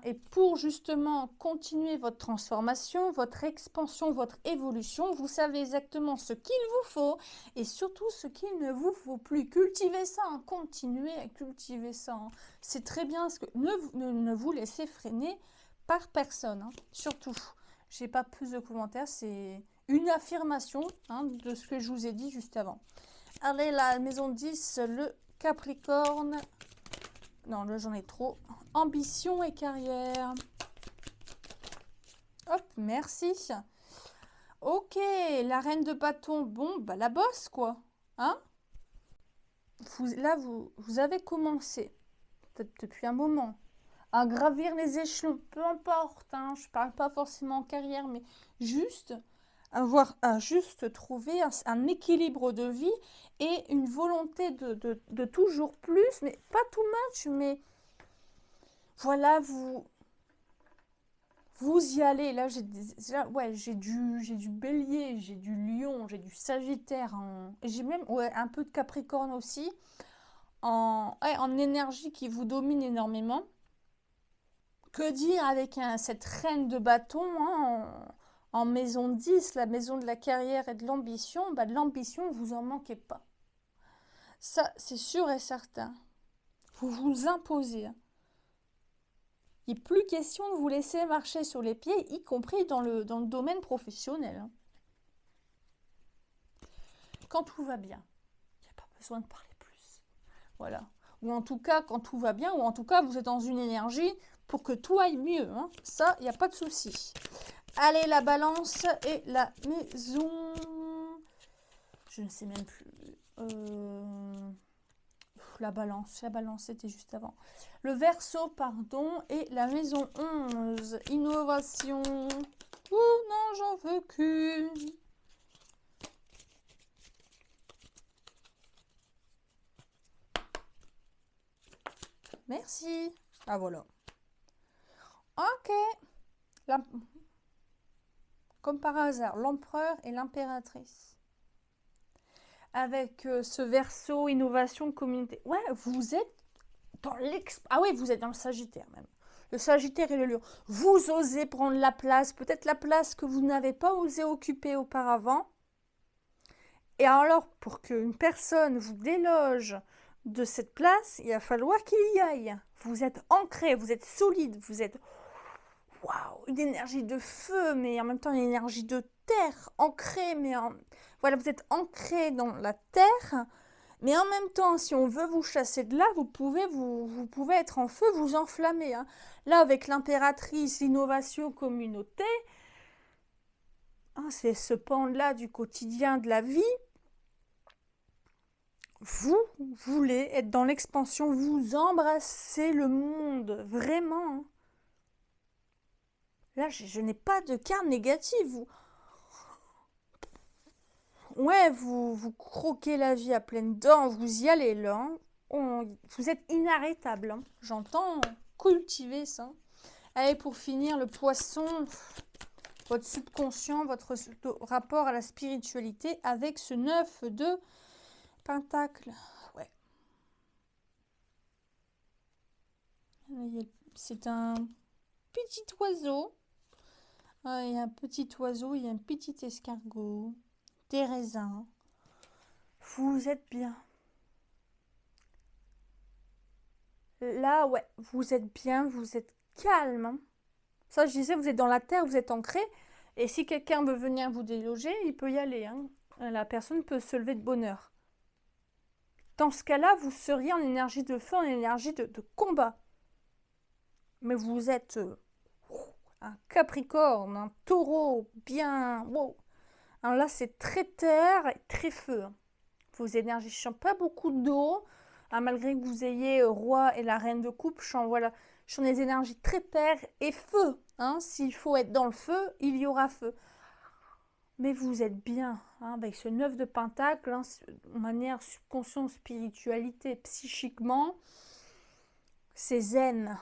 Et pour justement continuer votre transformation, votre expansion, votre évolution, vous savez exactement ce qu'il vous faut et surtout ce qu'il ne vous faut plus. Cultivez ça, continuez à cultiver ça. C'est très bien, ne vous laissez freiner par personne, surtout. Je n'ai pas plus de commentaires, c'est une affirmation de ce que je vous ai dit juste avant. Allez, la maison 10, le Capricorne. Non, là j'en ai trop. Ambition et carrière. Hop, merci. Ok, la reine de bâton. Bon, bah la bosse, quoi. Vous avez commencé, peut-être depuis un moment, à gravir les échelons. Peu importe, je parle pas forcément en carrière, mais juste à juste trouver un équilibre de vie et une volonté de toujours plus, mais pas too much, mais voilà, vous y allez. Là, j'ai du bélier, j'ai du lion, j'ai du sagittaire, j'ai même un peu de capricorne aussi, en énergie qui vous domine énormément. Que dire avec cette reine de bâton en maison 10, la maison de la carrière et de l'ambition, de l'ambition, vous en manquez pas. Ça, c'est sûr et certain. Vous vous imposez. Il n'est plus question de vous laisser marcher sur les pieds, y compris dans le domaine professionnel. Quand tout va bien, il n'y a pas besoin de parler plus. Voilà. Ou en tout cas, quand tout va bien, ou en tout cas, vous êtes dans une énergie pour que tout aille mieux. Ça, il n'y a pas de souci. Allez, la balance et la maison. Je ne sais même plus. La balance c'était juste avant. Le Verseau, pardon, et la maison 11. Innovation. Oh non, j'en veux qu'une. Merci. Ah voilà. Ok. Comme par hasard, l'empereur et l'impératrice. Avec ce Verseau, innovation, communauté. Ouais, vous êtes dans ah oui, vous êtes dans le Sagittaire même. Le Sagittaire et le Lion. Vous osez prendre la place, peut-être la place que vous n'avez pas osé occuper auparavant. Et alors, pour qu'une personne vous déloge de cette place, il va falloir qu'il y aille. Vous êtes ancré, vous êtes solide, vous êtes... Waouh, une énergie de feu, mais en même temps une énergie de terre, ancrée, mais voilà, vous êtes ancré dans la terre, mais en même temps, si on veut vous chasser de là, vous pouvez être en feu, vous enflammer. Hein. Là, avec l'impératrice, l'innovation, communauté, hein, c'est ce pan-là du quotidien de la vie. Vous voulez être dans l'expansion, vous embrassez le monde, vraiment. Hein. Là, je n'ai pas de carte négative. Ouais, vous croquez la vie à pleines dents, vous y allez là. Vous êtes inarrêtable. Hein. J'entends cultiver ça. Allez, pour finir, le Poisson, votre subconscient, votre rapport à la spiritualité avec ce 9 de Pentacle. Ouais. C'est un petit oiseau. Il y a un petit oiseau, il y a un petit escargot, des raisins. Vous êtes bien. Là, ouais, vous êtes bien, vous êtes calme. Hein. Ça, je disais, vous êtes dans la terre, vous êtes ancré. Et si quelqu'un veut venir vous déloger, il peut y aller. Hein. La personne peut se lever de bonne heure. Dans ce cas-là, vous seriez en énergie de feu, en énergie de combat. Mais vous êtes... un Capricorne, un Taureau, bien, wow. Alors là, c'est très terre et très feu. Vos énergies, je sens pas beaucoup d'eau, hein, malgré que vous ayez roi et la reine de coupe, je sens des énergies très terre et feu. Hein. S'il faut être dans le feu, il y aura feu. Mais vous êtes bien, hein, avec ce 9 de Pentacle, hein, de manière subconsciente, spiritualité, psychiquement, c'est zen.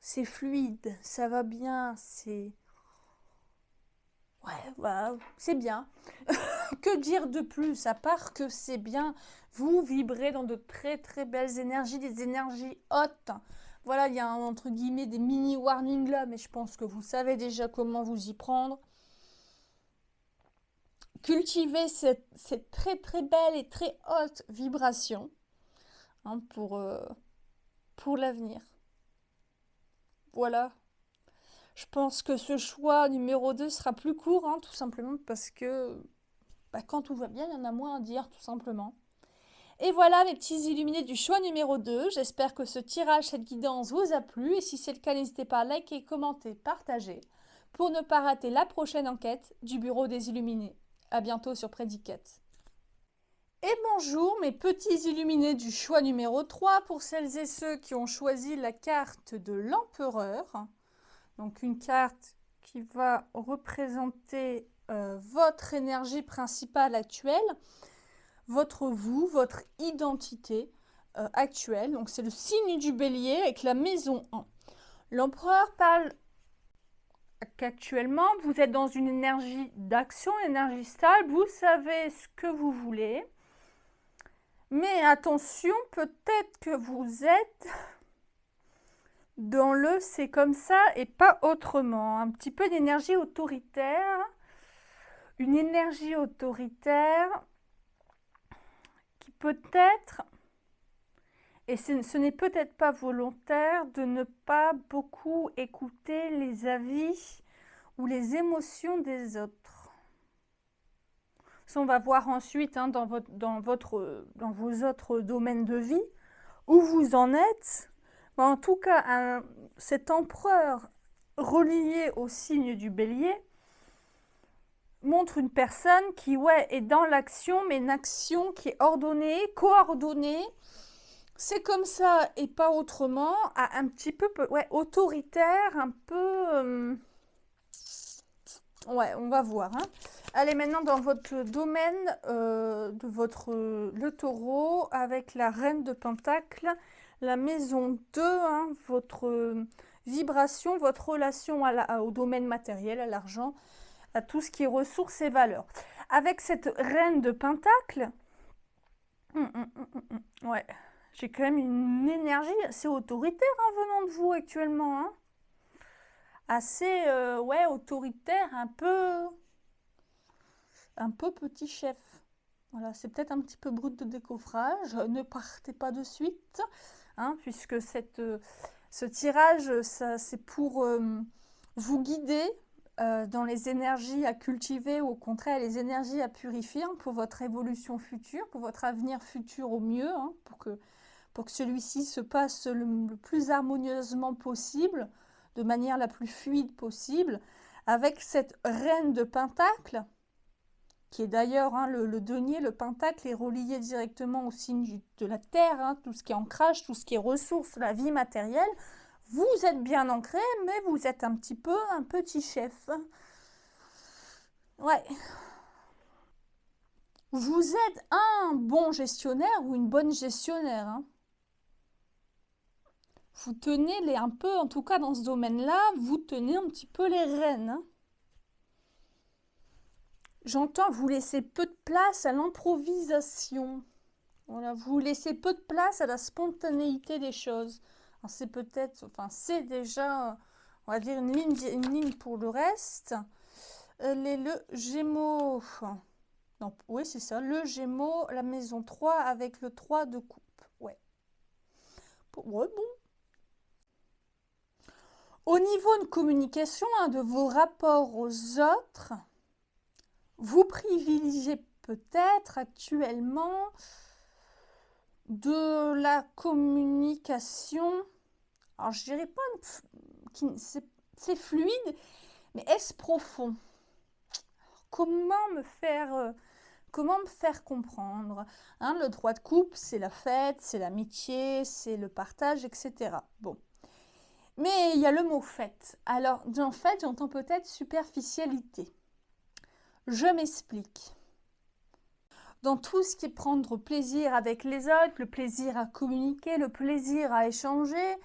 C'est fluide, ça va bien, c'est... Ouais, bah, c'est bien. Que dire de plus, à part que c'est bien, vous vibrez dans de très très belles énergies, des énergies hautes. Voilà, il y a entre guillemets des mini warnings là, mais je pense que vous savez déjà comment vous y prendre. Cultivez cette très très belle et très haute vibration, hein, pour l'avenir. Voilà. Je pense que ce choix numéro 2 sera plus court, hein, tout simplement parce que quand tout va bien, il y en a moins à dire, tout simplement. Et voilà mes petits illuminés du choix numéro 2. J'espère que ce tirage, cette guidance vous a plu. Et si c'est le cas, n'hésitez pas à liker, commenter, partager pour ne pas rater la prochaine enquête du Bureau des Illuminés. À bientôt sur Predicate. Et bonjour mes petits illuminés du choix numéro 3 pour celles et ceux qui ont choisi la carte de l'empereur. Donc une carte qui va représenter votre énergie principale actuelle, votre vous, votre identité actuelle. Donc c'est le signe du bélier avec la maison 1. L'empereur parle qu'actuellement vous êtes dans une énergie d'action, énergie stable, vous savez ce que vous voulez. Mais attention, peut-être que vous êtes dans le c'est comme ça et pas autrement. Un petit peu d'énergie autoritaire. Une énergie autoritaire qui peut-être, et ce n'est peut-être pas volontaire, de ne pas beaucoup écouter les avis ou les émotions des autres. Ça, on va voir ensuite hein, dans vos autres domaines de vie, où vous en êtes. Mais en tout cas, cet empereur relié au signe du bélier montre une personne qui est dans l'action, mais une action qui est ordonnée, coordonnée, C'est comme ça et pas autrement, un petit peu ouais, autoritaire, un peu... ouais, on va voir. Hein. Allez, maintenant dans votre domaine de votre le taureau, avec la reine de Pentacle, la maison 2, hein, votre vibration, votre relation au domaine matériel, à l'argent, à tout ce qui est ressources et valeurs. Avec cette reine de Pentacle, ouais, j'ai quand même une énergie assez autoritaire venant de vous actuellement. Hein. Assez, ouais, autoritaire, un peu petit chef. Voilà, c'est peut-être un petit peu brut de décoffrage. Ne partez pas de suite, hein, puisque ce tirage, c'est pour vous guider dans les énergies à cultiver ou au contraire les énergies à purifier hein, pour votre évolution future, pour votre avenir futur au mieux, hein, pour que celui-ci se passe le plus harmonieusement possible, de manière la plus fluide possible, avec cette reine de Pentacle, qui est d'ailleurs hein, le denier, le pentacle est relié directement au signe de la terre, hein, tout ce qui est ancrage, tout ce qui est ressources, la vie matérielle. Vous êtes bien ancré, mais vous êtes un petit peu un petit chef. Ouais. Vous êtes un bon gestionnaire ou une bonne gestionnaire. Hein. Vous tenez les un peu, en tout cas dans ce domaine-là, vous tenez un petit peu les rênes. Hein. J'entends vous laissez peu de place à l'improvisation. Voilà, vous laissez peu de place à la spontanéité des choses. C'est peut-être, enfin c'est déjà, on va dire une ligne pour le reste. Le Gémeaux. Non, oui c'est ça, le Gémeaux, la maison 3 avec le 3 de coupe. Ouais. Ouais, bon. Au niveau de communication, hein, de vos rapports aux autres, vous privilégiez peut-être actuellement de la communication. Alors, je dirais pas c'est fluide, mais est-ce profond? Comment me faire comprendre hein, le 3 de coupe, c'est la fête, c'est l'amitié, c'est le partage, etc. Bon. Mais il y a le mot fête. Alors, en fait, j'entends peut-être superficialité. Je m'explique. Dans tout ce qui est prendre plaisir avec les autres, le plaisir à communiquer, le plaisir à échanger,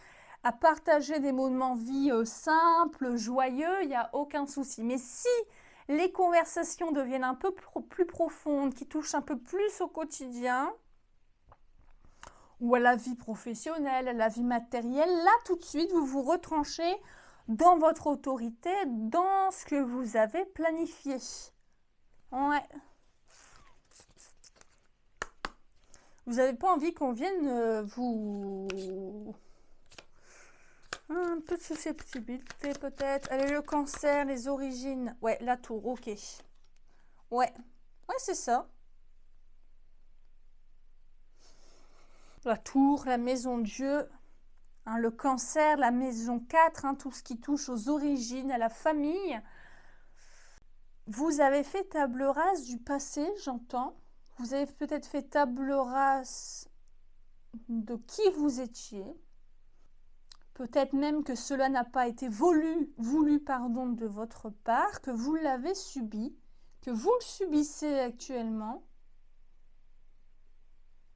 à partager des moments de vie simples, joyeux, il n'y a aucun souci. Mais si les conversations deviennent un peu plus profondes, qui touchent un peu plus au quotidien, ou à la vie professionnelle, à la vie matérielle, là tout de suite, vous vous retranchez dans votre autorité, dans ce que vous avez planifié. Ouais. Vous n'avez pas envie qu'on vienne vous... Un peu de susceptibilité peut-être. Allez, le cancer, les origines. Ouais, la tour, ok. Ouais, ouais c'est ça. La tour, la maison Dieu, hein, le cancer, la maison 4, hein, tout ce qui touche aux origines, à la famille. Vous avez fait table rase du passé, j'entends. Vous avez peut-être fait table rase de qui vous étiez. Peut-être même que cela n'a pas été voulu de votre part, que vous l'avez subi, que vous le subissez actuellement.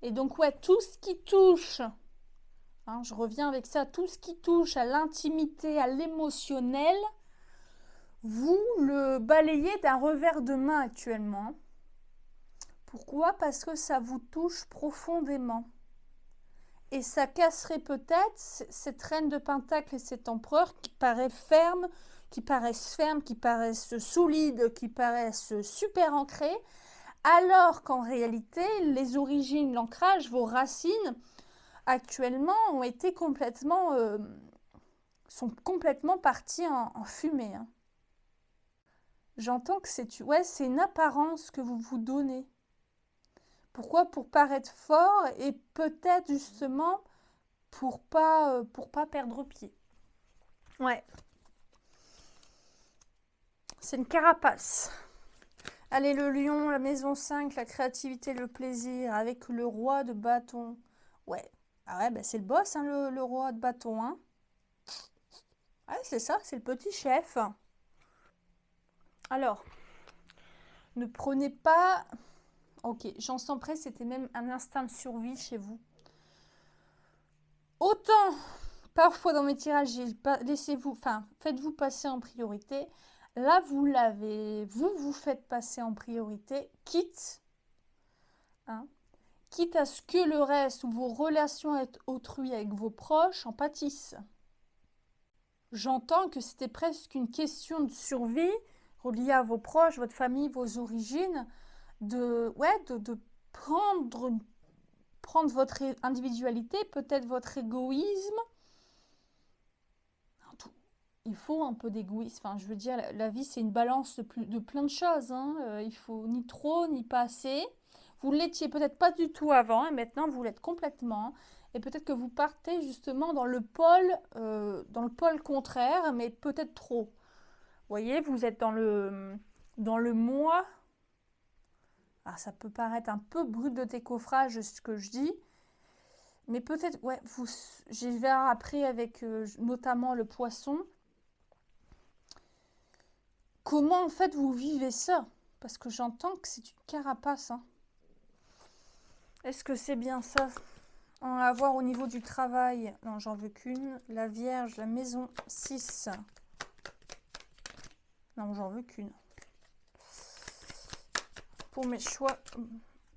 Et donc, ouais, tout ce qui touche, hein, je reviens avec ça, tout ce qui touche à l'intimité, à l'émotionnel, vous le balayez d'un revers de main actuellement. Pourquoi? Parce que ça vous touche profondément. Et ça casserait peut-être cette reine de Pentacle et cet empereur qui paraissent fermes, qui paraissent solides, qui paraissent super ancrés, alors qu'en réalité, les origines, l'ancrage, vos racines, actuellement, ont été sont complètement parties en fumée. Hein. J'entends que c'est une apparence que vous vous donnez. Pourquoi? Pour paraître fort et peut-être justement pour pas perdre pied. Ouais. C'est une carapace. Allez, le lion, la maison 5, la créativité, le plaisir, avec le roi de bâton. Ouais. Ah ouais, bah c'est le boss, hein, le roi de bâton, hein. Ouais, c'est ça, c'est le petit chef. Alors, ne prenez pas... Ok, j'en sens près, c'était même un instinct de survie chez vous. Autant, parfois dans mes tirages, laissez-vous, enfin, faites-vous passer en priorité. Là, vous l'avez, vous faites passer en priorité, hein, quitte à ce que le reste ou vos relations avec autrui, avec vos proches, en pâtissent. J'entends que c'était presque une question de survie reliée à vos proches, votre famille, vos origines, de prendre votre individualité, peut-être votre égoïsme. Il faut un peu d'égoïsme. Enfin, je veux dire, la vie, c'est une balance de plein de choses. Hein. Il faut ni trop, ni pas assez. Vous ne l'étiez peut-être pas du tout avant, et maintenant, vous l'êtes complètement. Et peut-être que vous partez justement dans le pôle contraire, mais peut-être trop. Vous voyez, vous êtes dans le moi. Ah, ça peut paraître un peu brut de décoffrage ce que je dis, mais peut-être, ouais, j'y vais après avec notamment le poisson. Comment en fait vous vivez ça? Parce que j'entends que c'est une carapace. Hein. Est-ce que c'est bien ça? À voir au niveau du travail. Non, j'en veux qu'une. La Vierge, la maison 6. Non, j'en veux qu'une. Pour mes choix.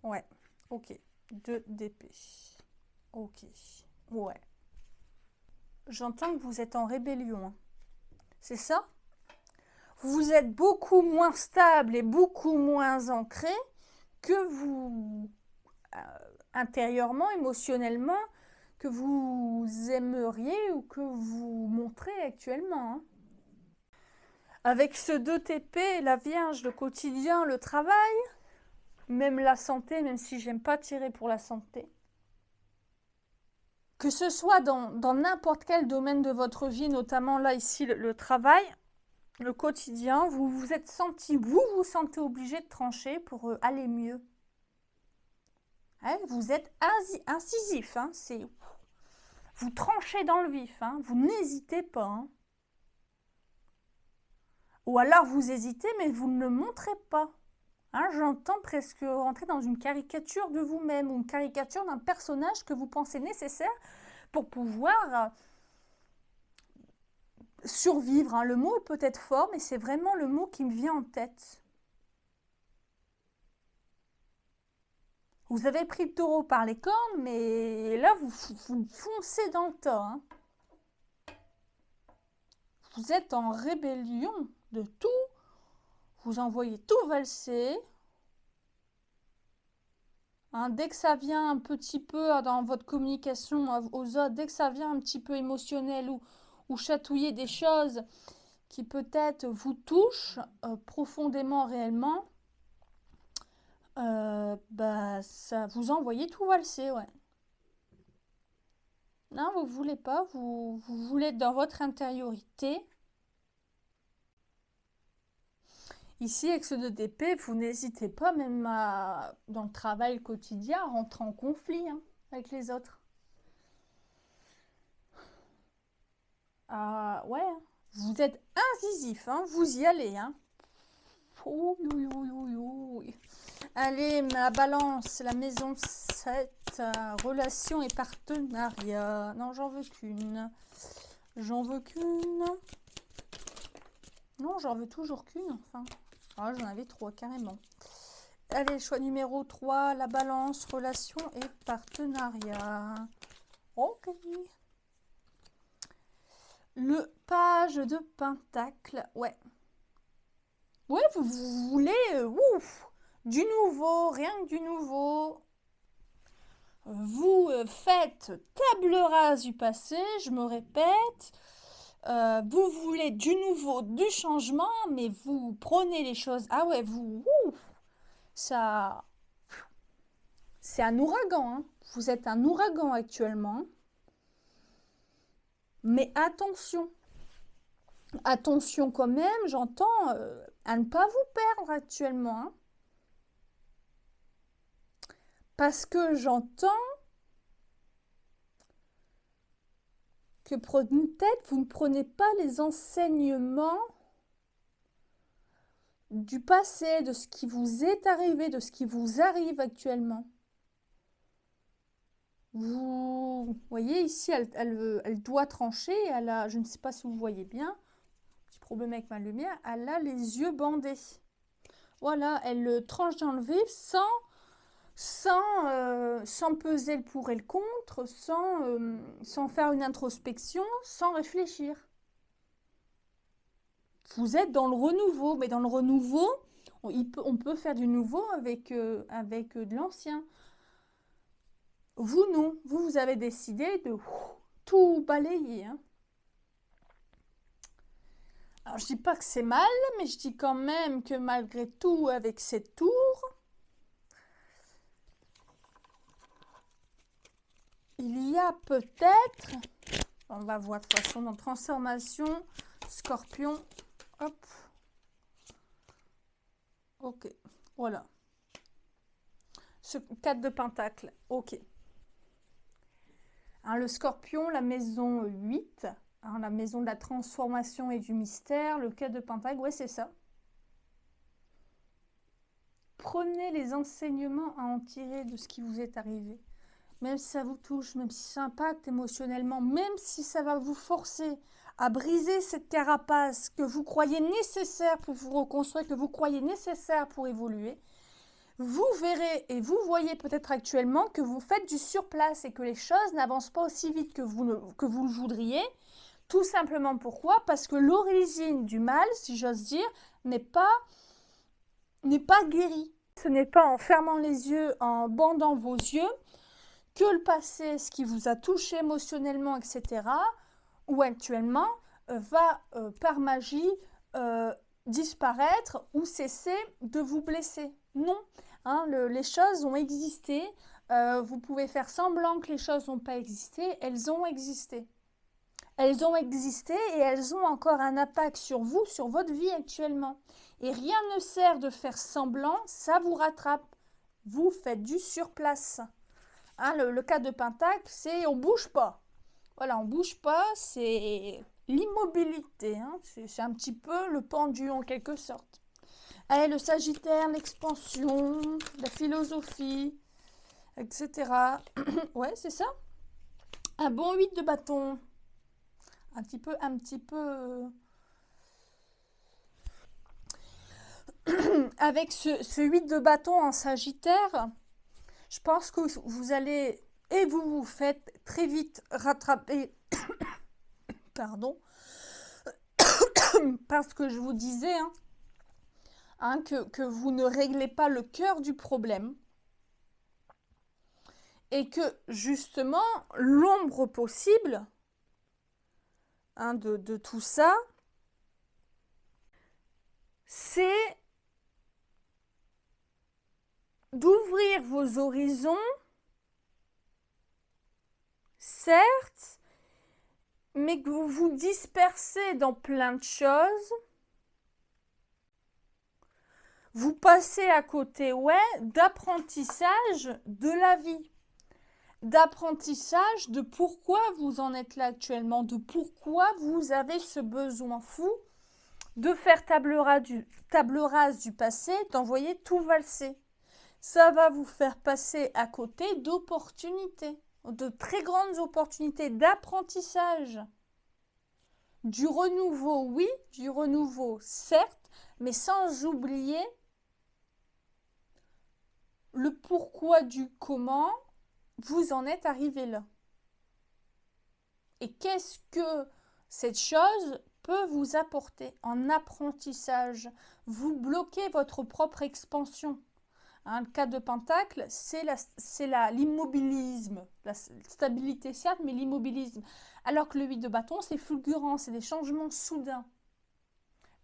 Ouais. Ok. 2 d'épée. Ok. Ouais. J'entends que vous êtes en rébellion. Hein. C'est ça? Vous êtes beaucoup moins stable et beaucoup moins ancré que vous, intérieurement, émotionnellement, que vous aimeriez ou que vous montrez actuellement. Hein. Avec ce 2 TP, la Vierge, le quotidien, le travail, même la santé, même si j'aime pas tirer pour la santé. Que ce soit dans n'importe quel domaine de votre vie, notamment là ici le travail, le quotidien, vous vous êtes senti, vous vous sentez obligé de trancher pour aller mieux. Hein, vous êtes incisif, hein, vous tranchez dans le vif, hein, vous n'hésitez pas. Hein. Ou alors vous hésitez, mais vous ne le montrez pas. Hein, j'entends presque rentrer dans une caricature de vous-même ou une caricature d'un personnage que vous pensez nécessaire pour pouvoir survivre. Hein. Le mot est peut-être fort, mais c'est vraiment le mot qui me vient en tête. Vous avez pris le taureau par les cornes, mais là, vous foncez dans le tas. Hein. Vous êtes en rébellion de tout. Vous envoyez tout valser. Hein, dès que ça vient un petit peu dans votre communication aux autres, dès que ça vient un petit peu émotionnel ou chatouiller des choses qui peut-être vous touchent profondément, réellement, ça vous envoyez tout valser, ouais. Non, vous voulez pas, vous voulez être dans votre intériorité. Ici, avec ce 2 d'épée, vous n'hésitez pas, même dans le travail quotidien, à rentrer en conflit hein, avec les autres. Ouais, hein. Vous êtes incisif, hein, vous y allez. Hein. Oh, allez, ma balance, la maison 7, relation et partenariat. Non, j'en veux qu'une. J'en veux qu'une. Non, j'en veux toujours qu'une, enfin. Ah, j'en avais 3, carrément. Allez, choix numéro 3, la balance, relation et partenariat. Ok. Le page de pentacle, ouais. Ouais, vous voulez, du nouveau, rien que du nouveau. Vous faites table rase du passé, je me répète. Vous voulez du nouveau, du changement, mais vous prenez les choses. Ah ouais, ça, c'est un ouragan. Hein. Vous êtes un ouragan actuellement. Mais attention. Attention quand même, j'entends, à ne pas vous perdre actuellement. Hein. Parce que j'entends que peut-être vous ne prenez pas les enseignements du passé, de ce qui vous est arrivé, de ce qui vous arrive actuellement. Vous voyez ici, elle doit trancher. Elle a, je ne sais pas si vous voyez bien, petit problème avec ma lumière, elle a les yeux bandés. Voilà, elle tranche dans le vif sans peser le pour et le contre, sans faire une introspection, sans réfléchir. Vous êtes dans le renouveau, mais dans le renouveau, on peut faire du nouveau avec de l'ancien. Vous, non. Vous avez décidé de tout balayer. Hein. Alors, je dis pas que c'est mal, mais je dis quand même que malgré tout, avec cette tour, il y a peut-être, on va voir de toute façon dans transformation, scorpion, hop, ok, voilà. Ce 4 de pentacle, ok. Hein, le scorpion, la maison 8, hein, la maison de la transformation et du mystère, le 4 de pentacle, ouais c'est ça. Prenez les enseignements à en tirer de ce qui vous est arrivé. Même si ça vous touche, même si ça impacte émotionnellement, même si ça va vous forcer à briser cette carapace que vous croyez nécessaire pour vous reconstruire, que vous croyez nécessaire pour évoluer, vous verrez et vous voyez peut-être actuellement que vous faites du surplace et que les choses n'avancent pas aussi vite que vous le voudriez. Tout simplement pourquoi? Parce que l'origine du mal, si j'ose dire, n'est pas guérie. Ce n'est pas en fermant les yeux, en bandant vos yeux, que le passé, ce qui vous a touché émotionnellement, etc., ou actuellement, va par magie disparaître ou cesser de vous blesser. Non, hein, les choses ont existé. Vous pouvez faire semblant que les choses n'ont pas existé. Elles ont existé. Elles ont existé et elles ont encore un impact sur vous, sur votre vie actuellement. Et rien ne sert de faire semblant, ça vous rattrape. Vous faites du surplace. Hein, le cas de pentacle, c'est on bouge pas. Voilà, on bouge pas, c'est l'immobilité. Hein, c'est un petit peu le pendu en quelque sorte. Allez, le Sagittaire, l'expansion, la philosophie, etc. Ouais, c'est ça. Un bon 8 de bâton. Un petit peu. Avec ce 8 de bâton en Sagittaire, je pense que vous allez et vous vous faites très vite rattraper. Pardon. Parce que je vous disais que vous ne réglez pas le cœur du problème. Et que justement, l'ombre possible de tout ça, c'est d'ouvrir vos horizons, certes, mais que vous vous dispersez dans plein de choses. Vous passez à côté, d'apprentissage de la vie. D'apprentissage de pourquoi vous en êtes là actuellement, de pourquoi vous avez ce besoin fou de faire table rase du passé, d'envoyer tout valser. Ça va vous faire passer à côté d'opportunités, de très grandes opportunités d'apprentissage. Du renouveau, oui, du renouveau, certes, mais sans oublier le pourquoi du comment vous en êtes arrivé là. Et qu'est-ce que cette chose peut vous apporter en apprentissage? Vous bloquez votre propre expansion. Hein, le cas de pentacle, c'est l'immobilisme. La stabilité, certes, mais l'immobilisme. Alors que le 8 de bâton, c'est fulgurant, c'est des changements soudains.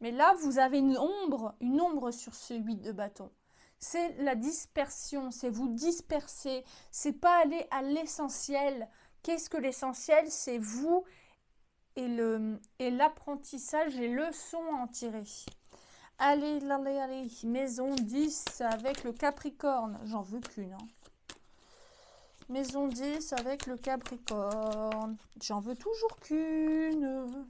Mais là, vous avez une ombre sur ce 8 de bâton. C'est la dispersion, c'est vous disperser, c'est pas aller à l'essentiel. Qu'est-ce que l'essentiel? C'est vous et l'apprentissage, les leçons à en tirer. Allez, maison 10 avec le Capricorne. J'en veux qu'une. Hein. Maison 10 avec le Capricorne. J'en veux toujours qu'une.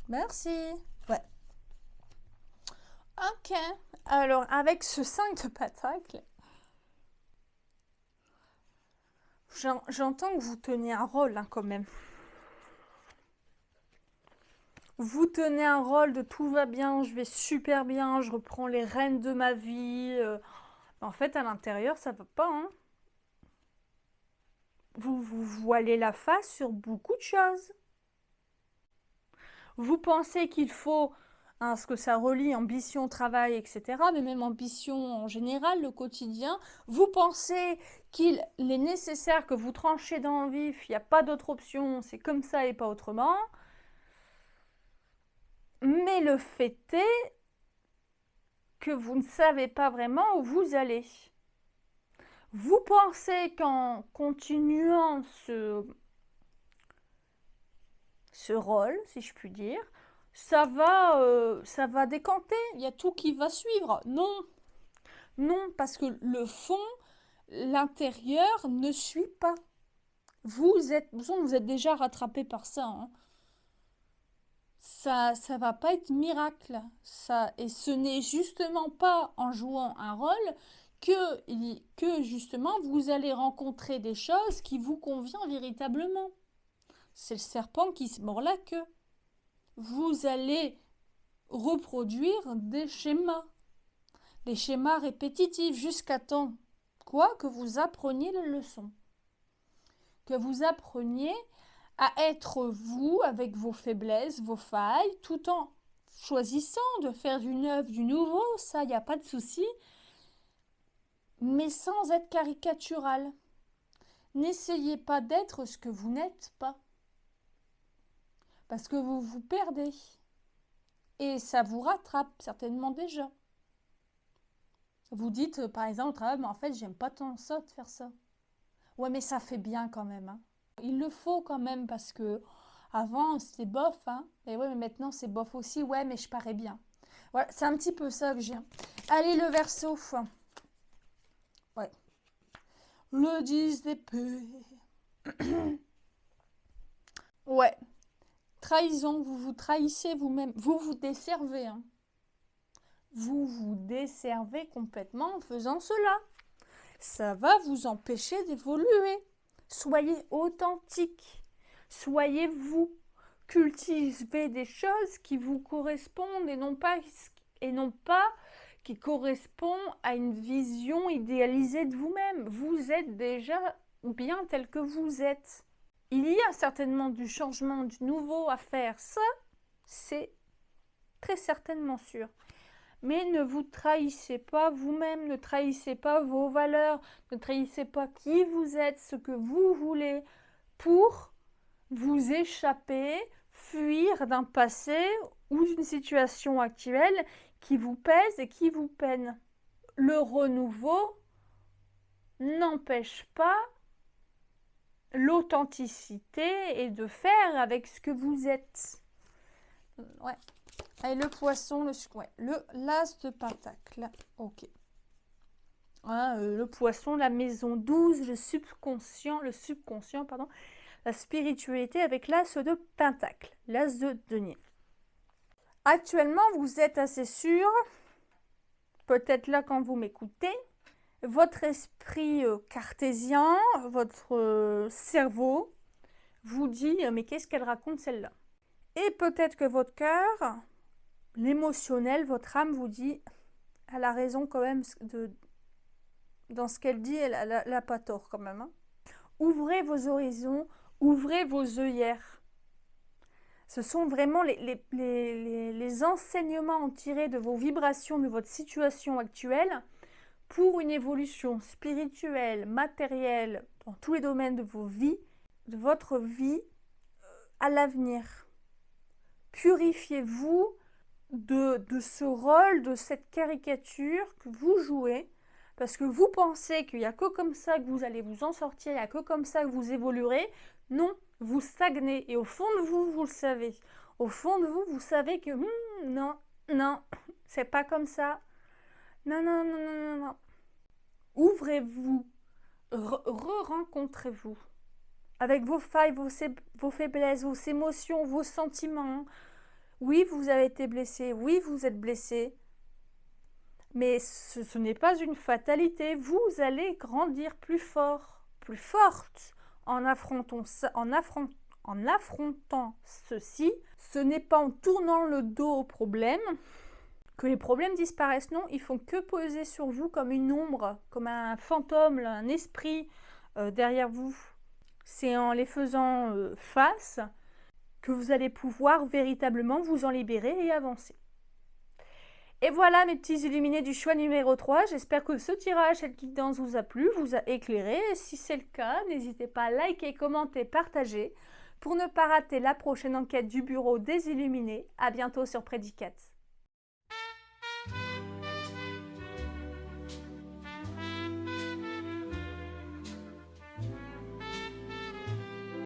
Merci. Ouais. Ok. Alors, avec ce 5 de Pentacle, j'entends que vous tenez un rôle hein, quand même. Vous tenez un rôle de tout va bien, je vais super bien, je reprends les rênes de ma vie. En fait, à l'intérieur, ça va pas. Hein. Vous vous voilez la face sur beaucoup de choses. Vous pensez qu'il faut, hein, ce que ça relie, ambition, travail, etc., mais même ambition en général, le quotidien, vous pensez qu'il est nécessaire que vous tranchez dans le vif, il n'y a pas d'autre option, c'est comme ça et pas autrement. Mais le fait est que vous ne savez pas vraiment où vous allez. Vous pensez qu'en continuant ce rôle, si je puis dire, ça va décanter, il y a tout qui va suivre. Non, non, parce que le fond, l'intérieur ne suit pas. Vous êtes déjà rattrapé par ça. Hein. Ça va pas être miracle. Et ce n'est justement pas en jouant un rôle que justement vous allez rencontrer des choses qui vous conviennent véritablement. C'est le serpent qui se mord la queue. Vous allez reproduire des schémas répétitifs jusqu'à temps que vous appreniez les leçons, que vous appreniez à être vous avec vos faiblesses, vos failles, tout en choisissant de faire du neuf, du nouveau, ça, il n'y a pas de souci, mais sans être caricatural. N'essayez pas d'être ce que vous n'êtes pas, parce que vous vous perdez, et ça vous rattrape certainement déjà. Vous dites, par exemple, mais en fait, j'aime pas tant ça de faire ça. Ouais, mais ça fait bien quand même. Hein. Il le faut quand même parce que avant c'était bof, hein. Et ouais, mais maintenant c'est bof aussi. Ouais, mais je parais bien. Voilà, c'est un petit peu ça que j'ai. Allez, le Verseau. Ouais. Le 10 d'épée. Ouais. Trahison, vous vous trahissez vous-même. Vous vous desservez. Hein. Vous vous desservez complètement en faisant cela. Ça va vous empêcher d'évoluer. Soyez authentique. Soyez vous. Cultivez des choses qui vous correspondent et non pas qui correspondent à une vision idéalisée de vous-même. Vous êtes déjà bien tel que vous êtes. Il y a certainement du changement, du nouveau à faire. Ça, c'est très certainement sûr. Mais ne vous trahissez pas vous-même, ne trahissez pas vos valeurs, ne trahissez pas qui vous êtes, ce que vous voulez pour vous échapper, fuir d'un passé ou d'une situation actuelle qui vous pèse et qui vous peine. Le renouveau n'empêche pas l'authenticité et de faire avec ce que vous êtes. Ouais. Et le poisson, l'as de pentacle. Ok. Hein, le poisson, la maison 12, le subconscient, pardon, la spiritualité avec l'as de pentacle, l'as de denier. Actuellement, vous êtes assez sûr, peut-être là quand vous m'écoutez, votre esprit cartésien, votre cerveau vous dit mais qu'est-ce qu'elle raconte celle-là? Et peut-être que votre cœur, l'émotionnel, votre âme vous dit elle a raison quand même dans ce qu'elle dit, elle n'a pas tort quand même. Hein. Ouvrez vos horizons, ouvrez vos œillères. Ce sont vraiment les enseignements tirés de vos vibrations, de votre situation actuelle pour une évolution spirituelle, matérielle, dans tous les domaines de vos vies, de votre vie à l'avenir. Purifiez-vous de ce rôle, de cette caricature que vous jouez, parce que vous pensez qu'il n'y a que comme ça que vous allez vous en sortir, il n'y a que comme ça que vous évoluerez. Non, vous stagnez. Et au fond de vous, vous le savez. Au fond de vous, vous savez que non, c'est pas comme ça. Non. Ouvrez-vous, re-rencontrez-vous avec vos failles, vos faiblesses, vos émotions, vos sentiments. Oui, vous avez été blessé, oui, vous êtes blessé, mais ce n'est pas une fatalité. Vous allez grandir plus fort, plus forte en affrontant ceci. Ce n'est pas en tournant le dos aux problèmes que les problèmes disparaissent. Non, ils font que poser sur vous comme une ombre, comme un fantôme, un esprit derrière vous. C'est en les faisant face que vous allez pouvoir véritablement vous en libérer et avancer. Et voilà mes petits illuminés du choix numéro 3. J'espère que ce tirage, cette guidance vous a plu, vous a éclairé. Et si c'est le cas, n'hésitez pas à liker, commenter, partager pour ne pas rater la prochaine enquête du bureau des illuminés. À bientôt sur Prédicat.